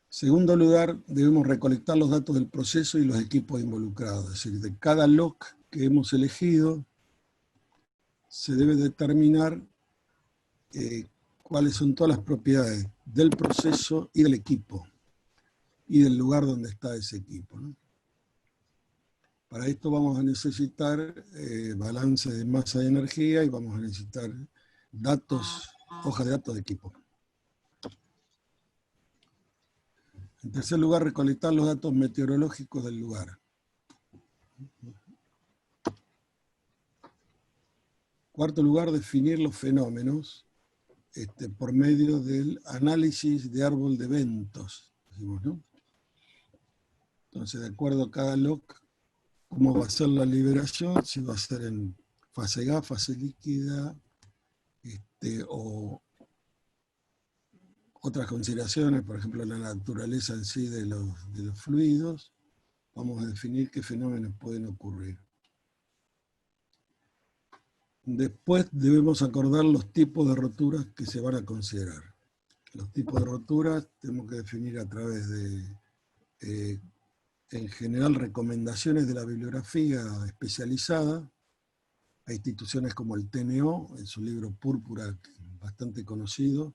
Segundo lugar, debemos recolectar los datos del proceso y los equipos involucrados, es decir, de cada lock que hemos elegido, se debe determinar cuáles son todas las propiedades del proceso y del equipo, y del lugar donde está ese equipo, ¿no? Para esto vamos a necesitar balance de masa y energía y vamos a necesitar datos, hojas de datos de equipo. En tercer lugar, recolectar los datos meteorológicos del lugar. Cuarto lugar, definir los fenómenos por medio del análisis de árbol de eventos, decimos, ¿no? Entonces, de acuerdo a cada lock, cómo va a ser la liberación, si va a ser en fase gas, fase líquida, o otras consideraciones, por ejemplo, la naturaleza en sí de los fluidos, vamos a definir qué fenómenos pueden ocurrir. Después debemos acordar los tipos de roturas que se van a considerar. Los tipos de roturas tenemos que definir a través de, en general, recomendaciones de la bibliografía especializada. Hay instituciones como el TNO, en su libro Púrpura, bastante conocido,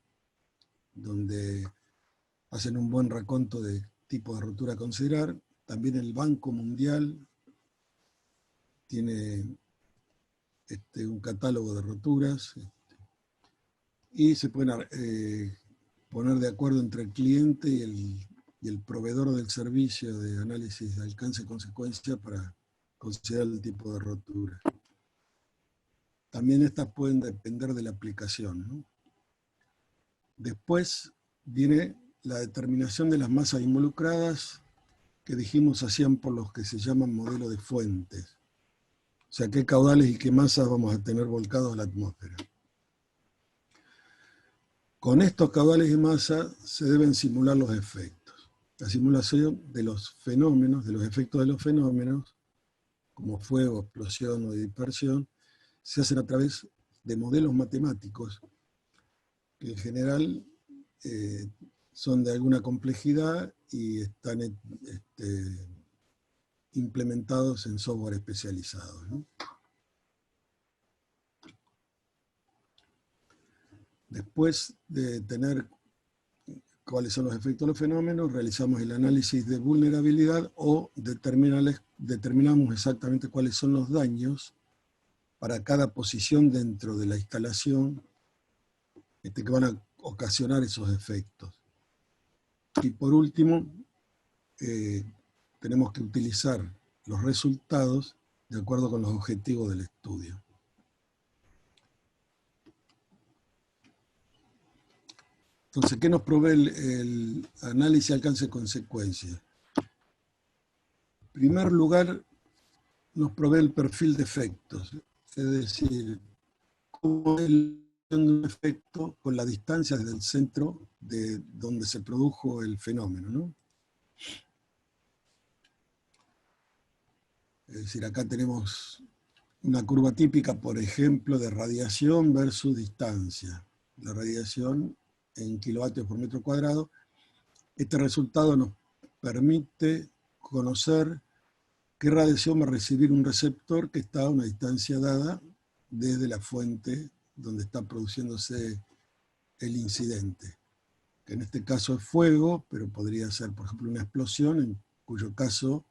donde hacen un buen raconto de tipos de rotura a considerar. También el Banco Mundial tiene un catálogo de roturas, y se pueden poner de acuerdo entre el cliente y el proveedor del servicio de análisis de alcance y consecuencia para considerar el tipo de rotura. También estas pueden depender de la aplicación, ¿no? Después viene la determinación de las masas involucradas, que dijimos hacían por los que se llaman modelos de fuentes. O sea, qué caudales y qué masas vamos a tener volcados a la atmósfera. Con estos caudales y masas se deben simular los efectos. La simulación de los fenómenos, de los efectos de los fenómenos, como fuego, explosión o dispersión, se hacen a través de modelos matemáticos que en general son de alguna complejidad y están implementados en software especializado, ¿no? Después de tener cuáles son los efectos de los fenómenos, realizamos el análisis de vulnerabilidad o determinamos exactamente cuáles son los daños para cada posición dentro de la instalación que van a ocasionar esos efectos. Y por último, tenemos que utilizar los resultados de acuerdo con los objetivos del estudio. Entonces, ¿qué nos provee el análisis de alcance de consecuencias? En primer lugar, nos provee el perfil de efectos, es decir, cómo es de un efecto con la distancia desde el centro de donde se produjo el fenómeno, ¿no? Es decir, acá tenemos una curva típica, por ejemplo, de radiación versus distancia. La radiación en kilovatios por metro cuadrado. Este resultado nos permite conocer qué radiación va a recibir un receptor que está a una distancia dada desde la fuente donde está produciéndose el incidente. Que en este caso es fuego, pero podría ser, por ejemplo, una explosión, en cuyo caso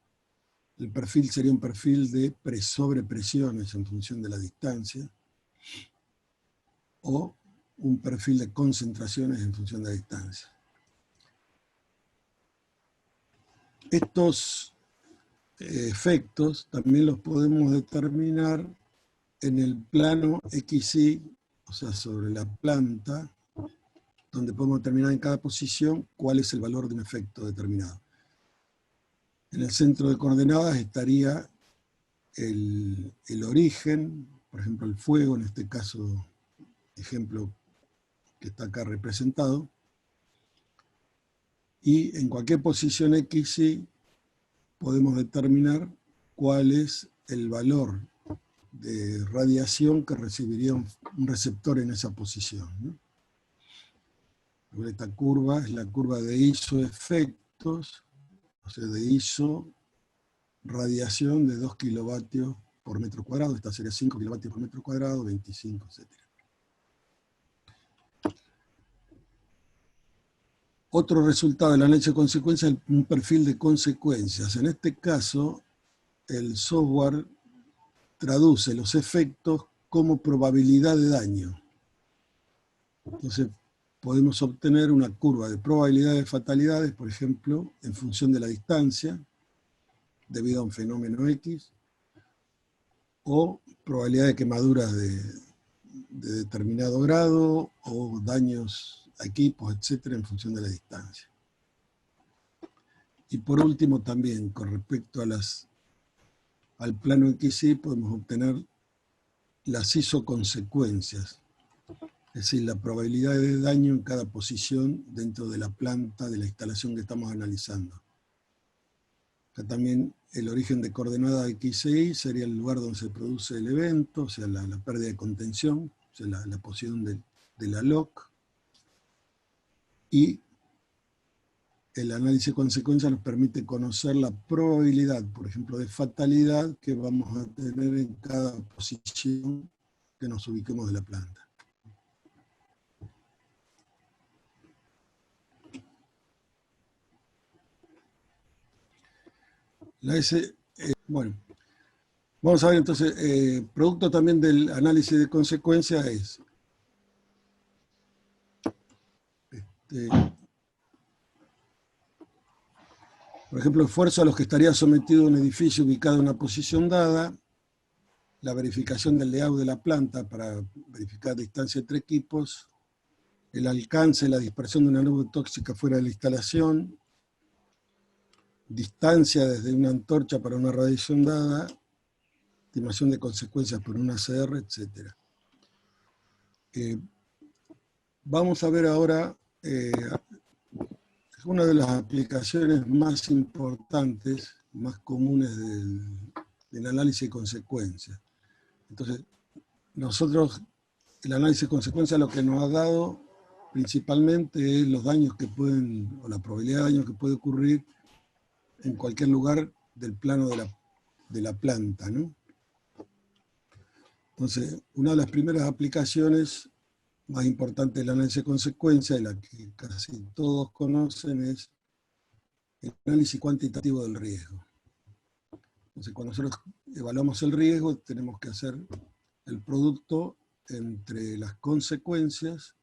el perfil sería un perfil de sobrepresiones en función de la distancia, o un perfil de concentraciones en función de la distancia. Estos efectos también los podemos determinar en el plano XY, o sea, sobre la planta, donde podemos determinar en cada posición cuál es el valor de un efecto determinado. En el centro de coordenadas estaría el origen, por ejemplo el fuego, en este caso, ejemplo que está acá representado, y en cualquier posición XY podemos determinar cuál es el valor de radiación que recibiría un receptor en esa posición, ¿no? Esta curva es la curva de isoefectos, o sea, de iso radiación de 2 kilovatios por metro cuadrado. Esta sería 5 kilovatios por metro cuadrado, 25, etc. Otro resultado del análisis de consecuencias es un perfil de consecuencias. En este caso, el software traduce los efectos como probabilidad de daño. Entonces, podemos obtener una curva de probabilidad de fatalidades, por ejemplo, en función de la distancia, debido a un fenómeno X, o probabilidad de quemaduras de determinado grado, o daños a equipos, etcétera, en función de la distancia. Y por último, también, con respecto a al plano XY, podemos obtener las isoconsecuencias, es decir, la probabilidad de daño en cada posición dentro de la planta de la instalación que estamos analizando. Acá también el origen de coordenada X e Y sería el lugar donde se produce el evento, o sea, la pérdida de contención, o sea, la posición de la lock. Y el análisis de consecuencias nos permite conocer la probabilidad, por ejemplo, de fatalidad que vamos a tener en cada posición que nos ubiquemos de la planta. Bueno, vamos a ver entonces, producto también del análisis de consecuencias es por ejemplo, esfuerzo a los que estaría sometido un edificio ubicado en una posición dada, la verificación del layout de la planta para verificar distancia entre equipos, el alcance, la dispersión de una nube tóxica fuera de la instalación, distancia desde una antorcha para una radiación dada, estimación de consecuencias por un ACR, etc. Vamos a ver ahora una de las aplicaciones más importantes, más comunes del análisis de consecuencias. Entonces, nosotros, el análisis de consecuencias lo que nos ha dado principalmente es los daños que pueden, o la probabilidad de daño que puede ocurrir en cualquier lugar del plano de la planta, ¿no? Entonces, una de las primeras aplicaciones más importantes del análisis de consecuencias, y la que casi todos conocen, es el análisis cuantitativo del riesgo. Entonces, cuando nosotros evaluamos el riesgo, tenemos que hacer el producto entre las consecuencias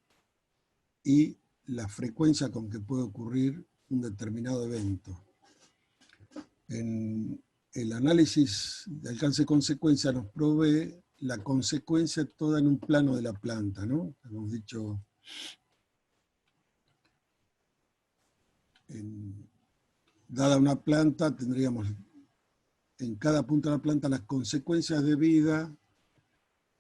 y la frecuencia con que puede ocurrir un determinado evento. En el análisis de alcance-consecuencia nos provee la consecuencia toda en un plano de la planta, ¿no? Hemos dicho, dada una planta, tendríamos en cada punto de la planta las consecuencias debidas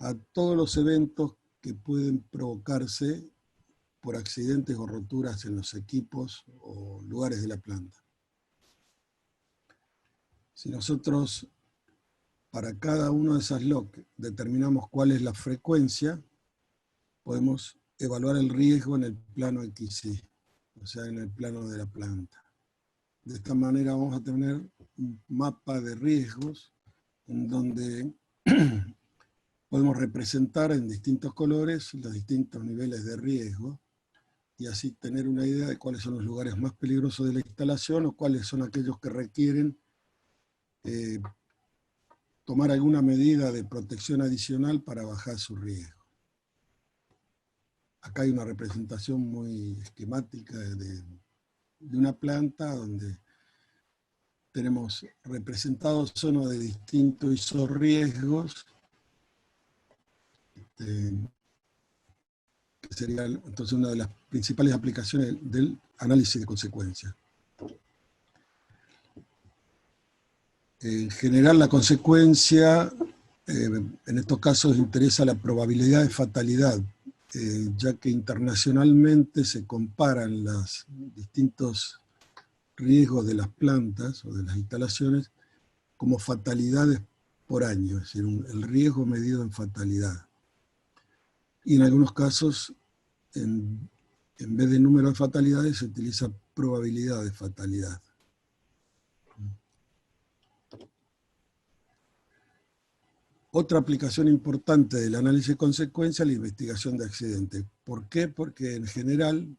a todos los eventos que pueden provocarse por accidentes o roturas en los equipos o lugares de la planta. Si nosotros para cada uno de esas LOC determinamos cuál es la frecuencia, podemos evaluar el riesgo en el plano XY, o sea, en el plano de la planta. De esta manera vamos a tener un mapa de riesgos en donde podemos representar en distintos colores los distintos niveles de riesgo y así tener una idea de cuáles son los lugares más peligrosos de la instalación o cuáles son aquellos que requieren tomar alguna medida de protección adicional para bajar su riesgo. Acá hay una representación muy esquemática de una planta donde tenemos representados zonas de distintos isoriesgos, que sería entonces una de las principales aplicaciones del análisis de consecuencias. En general, la consecuencia, en estos casos, interesa la probabilidad de fatalidad, ya que internacionalmente se comparan los distintos riesgos de las plantas o de las instalaciones como fatalidades por año, es decir, el riesgo medido en fatalidad. Y en algunos casos, en vez de número de fatalidades, se utiliza probabilidad de fatalidad. Otra aplicación importante del análisis de consecuencias es la investigación de accidentes. ¿Por qué? Porque en general,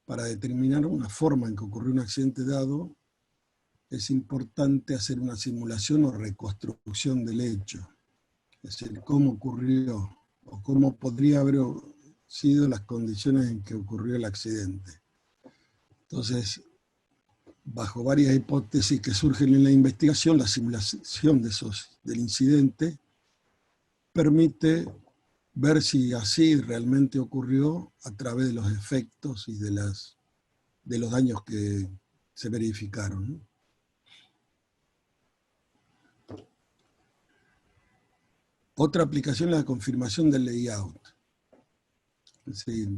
para determinar una forma en que ocurrió un accidente dado, es importante hacer una simulación o reconstrucción del hecho. Es decir, cómo ocurrió o cómo podría haber sido las condiciones en que ocurrió el accidente. Entonces, bajo varias hipótesis que surgen en la investigación, la simulación del incidente permite ver si así realmente ocurrió a través de los efectos y de los daños que se verificaron, ¿no? Otra aplicación es la confirmación del layout. Es decir,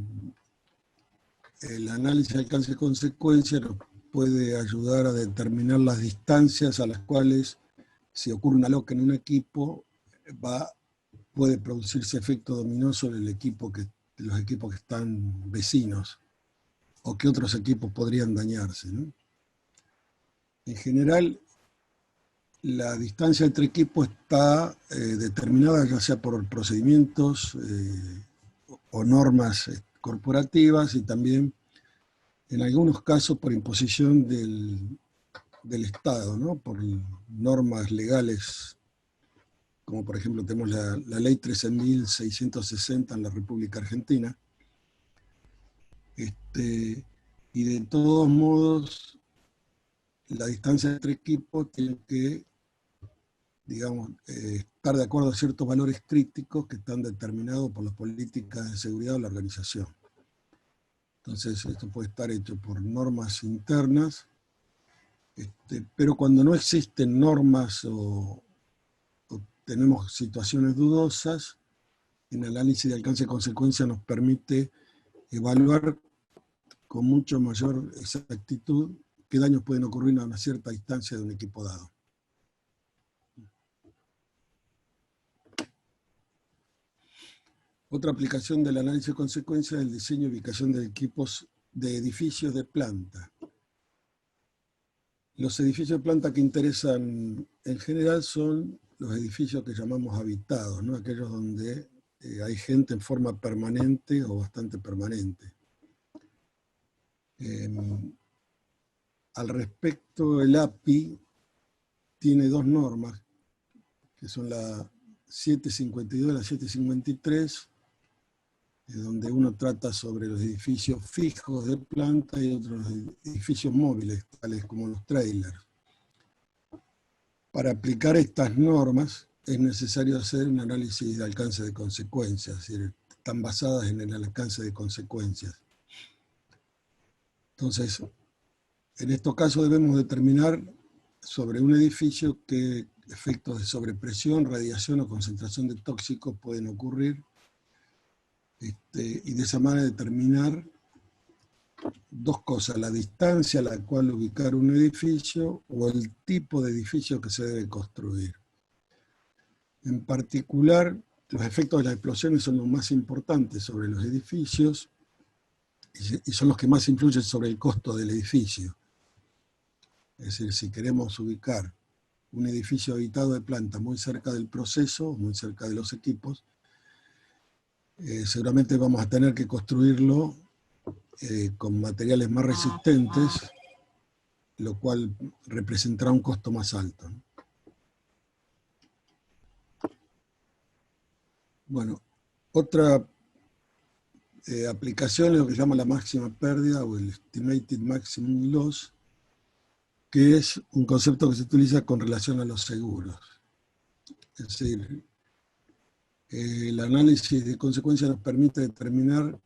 el análisis de alcance de consecuencia nos puede ayudar a determinar las distancias a las cuales, si ocurre una LOC en un equipo, puede producirse efecto dominó sobre los equipos que están vecinos, o que otros equipos podrían dañarse, ¿no? En general, la distancia entre equipos está determinada ya sea por procedimientos o normas corporativas y también en algunos casos por imposición del Estado, ¿no? Por normas legales, como por ejemplo tenemos la ley 13.660 en la República Argentina. Y de todos modos, la distancia entre equipos tiene que, digamos, estar de acuerdo a ciertos valores críticos que están determinados por las políticas de seguridad de la organización. Entonces, esto puede estar hecho por normas internas, pero cuando no existen normas o tenemos situaciones dudosas, el análisis de alcance de consecuencia nos permite evaluar con mucho mayor exactitud qué daños pueden ocurrir a una cierta distancia de un equipo dado. Otra aplicación del análisis de consecuencias es el diseño y ubicación de edificios de planta. Los edificios de planta que interesan en general son los edificios que llamamos habitados, ¿no? Aquellos donde hay gente en forma permanente o bastante permanente. Al respecto, el API tiene dos normas, que son la 752 y la 753, donde uno trata sobre los edificios fijos de planta y otros edificios móviles, tales como los trailers. Para aplicar estas normas es necesario hacer un análisis de alcance de consecuencias, es decir, están basadas en el alcance de consecuencias. Entonces, en estos casos debemos determinar sobre un edificio qué efectos de sobrepresión, radiación o concentración de tóxicos pueden ocurrir y de esa manera determinar dos cosas: la distancia a la cual ubicar un edificio o el tipo de edificio que se debe construir. En particular, los efectos de las explosiones son los más importantes sobre los edificios y son los que más influyen sobre el costo del edificio. Es decir, si queremos ubicar un edificio habitado de planta muy cerca del proceso, muy cerca de los equipos, seguramente vamos a tener que construirlo con materiales más resistentes, lo cual representará un costo más alto. Bueno, otra aplicación es lo que se llama la máxima pérdida o el Estimated Maximum Loss, que es un concepto que se utiliza con relación a los seguros. Es decir, el análisis de consecuencias nos permite determinar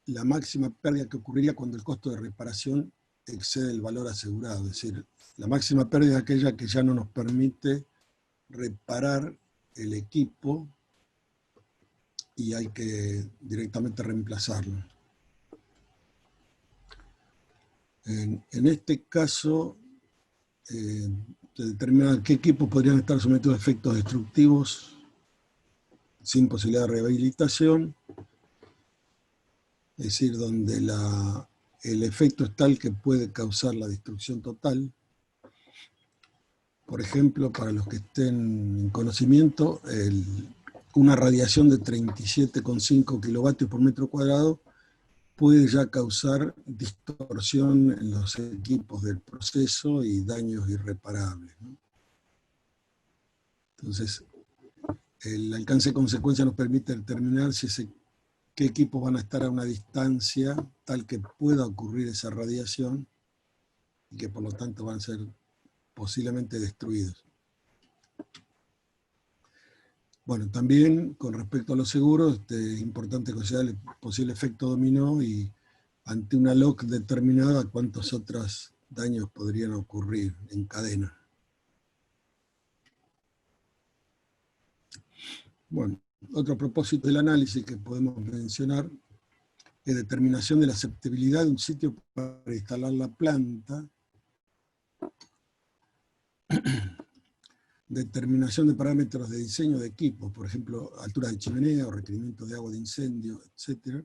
la máxima pérdida que ocurriría cuando el costo de reparación excede el valor asegurado. Es decir, la máxima pérdida es aquella que ya no nos permite reparar el equipo y hay que directamente reemplazarlo. En este caso, se determina qué equipos podrían estar sometidos a efectos destructivos sin posibilidad de rehabilitación, es decir, donde el efecto es tal que puede causar la destrucción total. Por ejemplo, para los que estén en conocimiento, una radiación de 37,5 kilovatios por metro cuadrado puede ya causar distorsión en los equipos del proceso y daños irreparables, ¿no? Entonces, el alcance de consecuencia nos permite determinar qué equipos van a estar a una distancia tal que pueda ocurrir esa radiación y que por lo tanto van a ser posiblemente destruidos. Bueno, también con respecto a los seguros, es importante considerar el posible efecto dominó y ante una LOC determinada cuántos otros daños podrían ocurrir en cadena. Bueno, otro propósito del análisis que podemos mencionar es determinación de la aceptabilidad de un sitio para instalar la planta, determinación de parámetros de diseño de equipos, por ejemplo, altura de chimenea o requerimiento de agua de incendio, etc.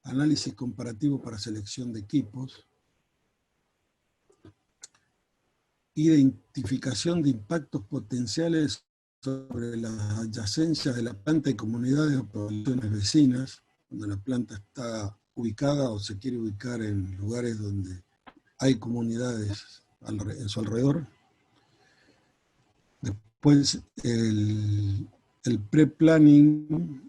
Análisis comparativo para selección de equipos, identificación de impactos potenciales sobre las adyacencias de la planta y comunidades o poblaciones vecinas, cuando la planta está ubicada o se quiere ubicar en lugares donde hay comunidades en su alrededor. Después el pre-planning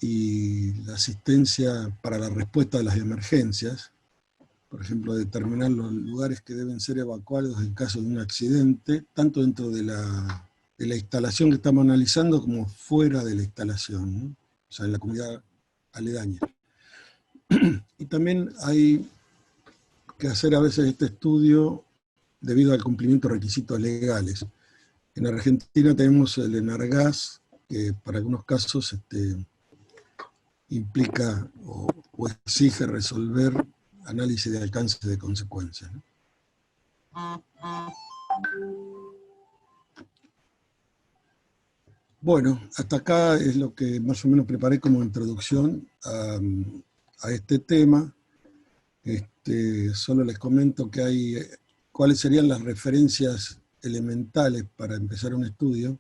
y la asistencia para la respuesta a las emergencias, por ejemplo, determinar los lugares que deben ser evacuados en caso de un accidente, tanto dentro de la instalación que estamos analizando como fuera de la instalación, ¿no? O sea, en la comunidad aledaña. Y también hay que hacer a veces este estudio debido al cumplimiento de requisitos legales. En Argentina tenemos el ENARGAS, que para algunos casos implica o exige resolver análisis de alcance de consecuencias, ¿no? Bueno, hasta acá es lo que más o menos preparé como introducción a este tema. Solo les comento que hay cuáles serían las referencias elementales para empezar un estudio.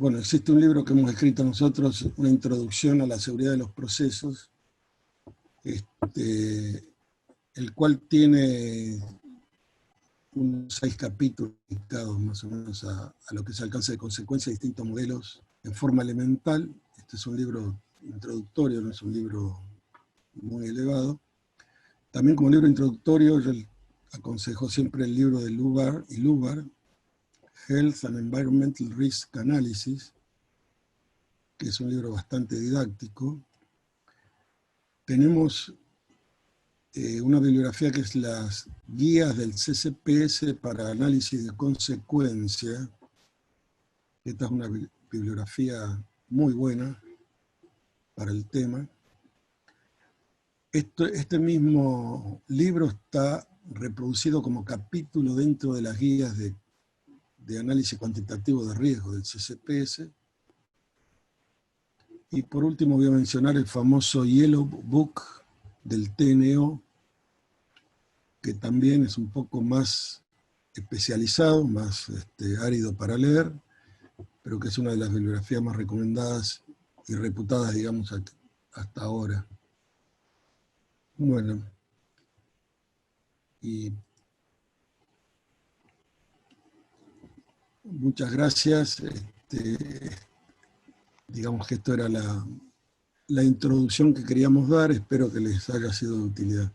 Bueno, existe un libro que hemos escrito nosotros, una introducción a la seguridad de los procesos, el cual tiene unos 6 capítulos dedicados más o menos a lo que es alcance de consecuencia de distintos modelos en forma elemental. Este es un libro introductorio, no es un libro muy elevado. También como libro introductorio yo aconsejo siempre el libro de Lubar y Lubar, Health and Environmental Risk Analysis, que es un libro bastante didáctico. Tenemos una bibliografía que es las guías del CCPS para análisis de consecuencia, Esta es una bibliografía muy buena para el tema. Este mismo libro está reproducido como capítulo dentro de las guías de análisis cuantitativo de riesgo del CCPS. Y por último voy a mencionar el famoso Yellow Book del TNO, que también es un poco más especializado, más árido para leer, pero que es una de las bibliografías más recomendadas y reputadas, digamos, hasta ahora. Bueno, y muchas gracias. Digamos que esto era la introducción que queríamos dar, espero que les haya sido de utilidad.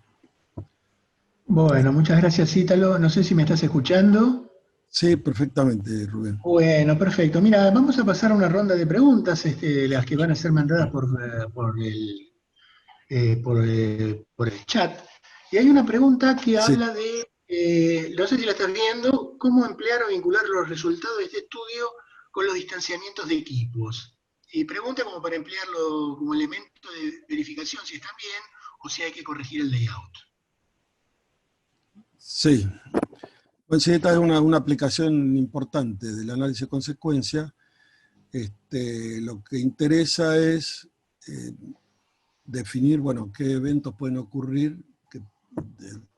Bueno, muchas gracias, Ítalo. No sé si me estás escuchando. Sí, perfectamente, Rubén. Bueno, perfecto. Mira, vamos a pasar a una ronda de preguntas, las que van a ser mandadas por el chat. Y hay una pregunta que Sí, habla de, no sé si la estás viendo, cómo emplear o vincular los resultados de este estudio con los distanciamientos de equipos. Y pregunta como para emplearlo como elemento de verificación si están bien o si hay que corregir el layout. sí. Pues sí, esta es una aplicación importante del análisis de consecuencia. Lo que interesa es definir, bueno, qué eventos pueden ocurrir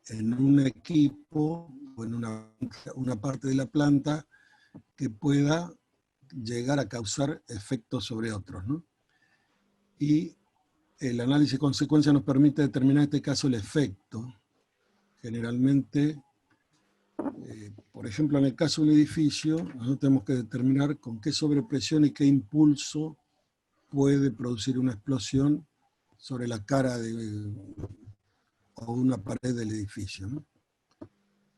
en un equipo o en una parte de la planta que pueda llegar a causar efectos sobre otros, ¿no? Y el análisis de consecuencia nos permite determinar en este caso el efecto. Generalmente, por ejemplo, en el caso de un edificio, nosotros tenemos que determinar con qué sobrepresión y qué impulso puede producir una explosión sobre la cara o una pared del edificio, ¿no?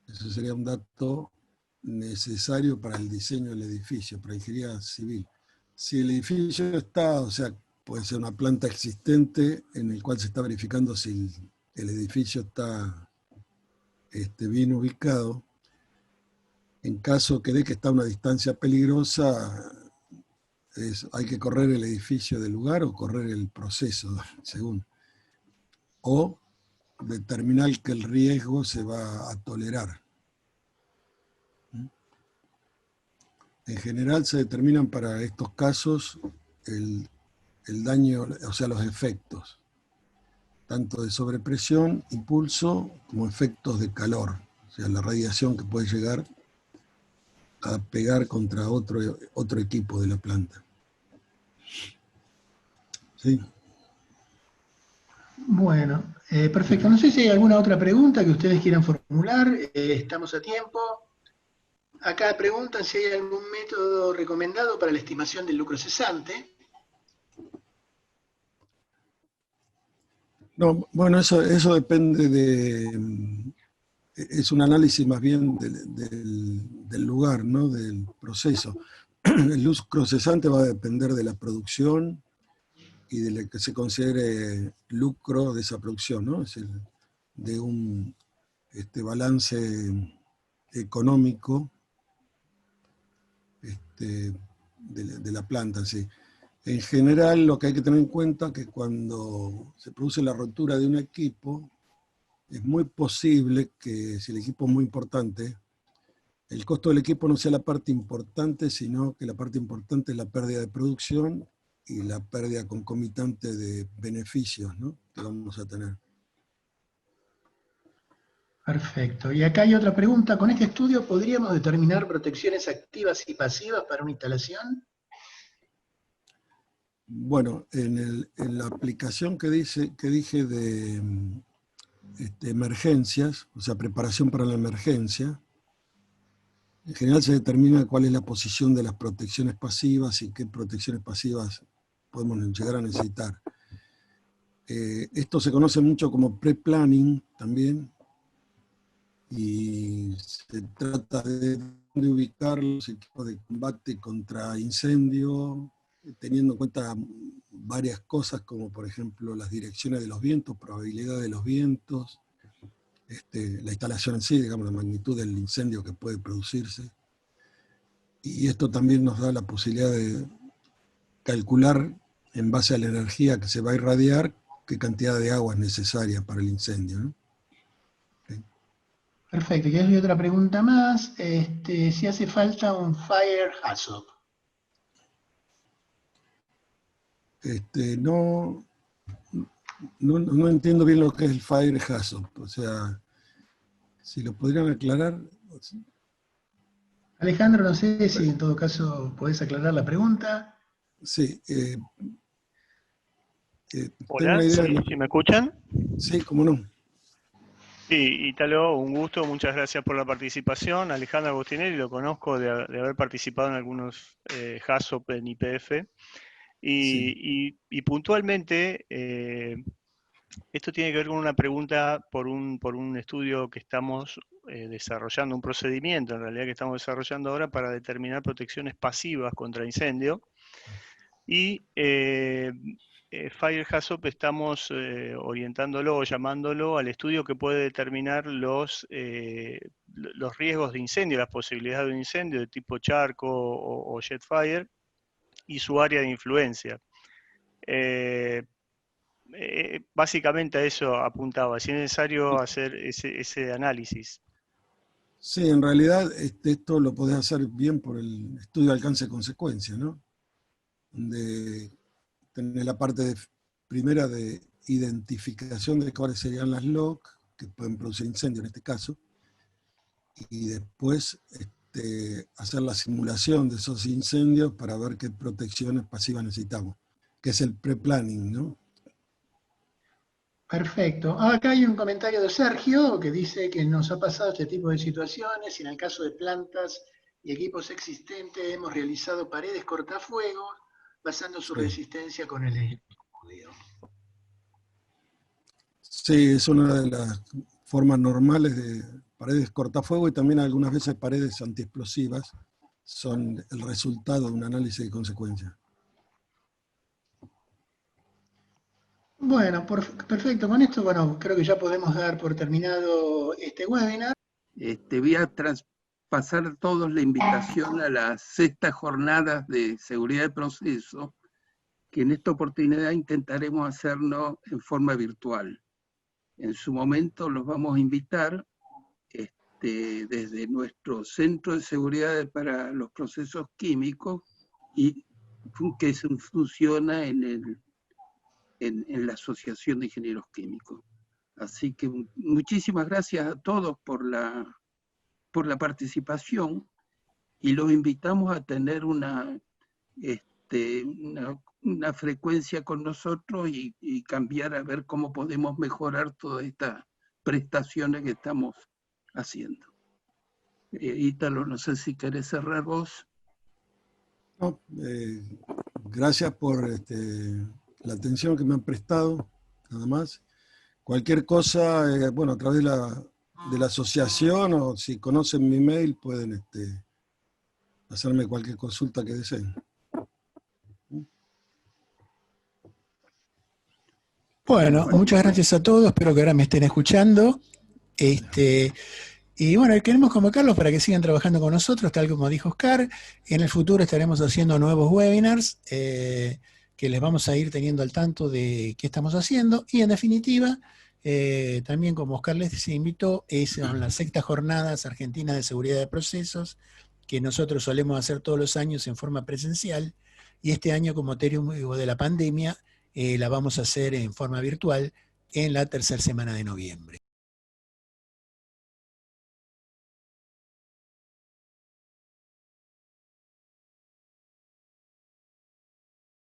Eso sería un dato necesario para el diseño del edificio, para la ingeniería civil. Si el edificio está, o sea, puede ser una planta existente en el cual se está verificando si el edificio está bien ubicado, en caso que dé que está a una distancia peligrosa, hay que correr el edificio del lugar o correr el proceso, según. O determinar que el riesgo se va a tolerar. En general se determinan para estos casos el daño, o sea, los efectos, tanto de sobrepresión, impulso, como efectos de calor, o sea, la radiación que puede llegar a pegar contra otro equipo de la planta. ¿Sí? Bueno, perfecto. No sé si hay alguna otra pregunta que ustedes quieran formular. Estamos a tiempo. Acá preguntan si hay algún método recomendado para la estimación del lucro cesante. No, bueno, eso depende es un análisis más bien del lugar, ¿no? Del proceso. El lucro cesante va a depender de la producción y de lo que se considere lucro de esa producción, ¿no? Es decir, de un balance económico de la planta, sí. En general, lo que hay que tener en cuenta es que cuando se produce la rotura de un equipo, es muy posible que, si el equipo es muy importante, el costo del equipo no sea la parte importante, sino que la parte importante es la pérdida de producción y la pérdida concomitante de beneficios, ¿no?, que vamos a tener. Perfecto. Y acá hay otra pregunta. ¿Con este estudio podríamos determinar protecciones activas y pasivas para una instalación? Bueno, en la aplicación que dije de emergencias, o sea, preparación para la emergencia, en general se determina cuál es la posición de las protecciones pasivas y qué protecciones pasivas podemos llegar a necesitar. Esto se conoce mucho como pre-planning también, y se trata de ubicar los equipos de combate contra incendio, teniendo en cuenta varias cosas como por ejemplo las direcciones de los vientos, probabilidad de los vientos, la instalación en sí, digamos, la magnitud del incendio que puede producirse. y esto también nos da la posibilidad de calcular en base a la energía que se va a irradiar qué cantidad de agua es necesaria para el incendio, ¿no? Okay. Perfecto, y hay otra pregunta más. Si hace falta un fire hazard. No entiendo bien lo que es el fire hazard, o sea, si lo podrían aclarar. Alejandro, no sé si en todo caso podés aclarar la pregunta. Sí, tengo Hola, una idea. ¿sí me escuchan? Sí, cómo no. Sí, Ítalo, un gusto, muchas gracias por la participación. Alejandro Agostinelli, lo conozco de haber participado en algunos HAZOP en YPF. Sí. Y puntualmente, esto tiene que ver con una pregunta por un estudio que estamos desarrollando, un procedimiento en realidad que estamos desarrollando ahora para determinar protecciones pasivas contra incendio. Y Fire HAZOP estamos orientándolo o llamándolo al estudio que puede determinar los riesgos de incendio, las posibilidades de un incendio de tipo charco o jet fire y su área de influencia. Básicamente a eso apuntaba, si es necesario hacer ese análisis. Sí, en realidad esto lo podés hacer bien por el estudio de alcance de consecuencia, ¿no? Donde tenés la parte primera de identificación de cuáles serían las LOC, que pueden producir incendio en este caso, y después hacer la simulación de esos incendios para ver qué protecciones pasivas necesitamos, que es el pre-planning, ¿no? Perfecto. Acá hay un comentario de Sergio que dice que nos ha pasado este tipo de situaciones y en el caso de plantas y equipos existentes hemos realizado paredes cortafuegos basando su Sí. resistencia con el estudio. Sí, es una de las formas normales de paredes cortafuego y también algunas veces paredes antiexplosivas son el resultado de un análisis de consecuencias. Bueno, perfecto. Con esto, bueno, creo que ya podemos dar por terminado este webinar. Voy a pasar a todos la invitación a las 6ª jornadas de seguridad de proceso, que en esta oportunidad intentaremos hacerlo en forma virtual. En su momento los vamos a invitar desde nuestro Centro de Seguridad para los Procesos Químicos y que funciona en la Asociación de Ingenieros Químicos. Así que muchísimas gracias a todos por la participación y los invitamos a tener una frecuencia con nosotros y cambiar a ver cómo podemos mejorar todas estas prestaciones que estamos haciendo. Ítalo, no sé si querés cerrar vos. No, gracias por la atención que me han prestado, nada más. Cualquier cosa, bueno, a través de la asociación o si conocen mi mail pueden hacerme cualquier consulta que deseen. Bueno, muchas gracias a todos, espero que ahora me estén escuchando. Y bueno, queremos convocarlos para que sigan trabajando con nosotros, tal como dijo Oscar. En el futuro estaremos haciendo nuevos webinars que les vamos a ir teniendo al tanto de qué estamos haciendo. Y en definitiva, también como Oscar les invitó, son las 6ª jornadas argentinas de seguridad de procesos, que nosotros solemos hacer todos los años en forma presencial. Y este año, con motivo de la pandemia, la vamos a hacer en forma virtual en la 3ª semana de noviembre.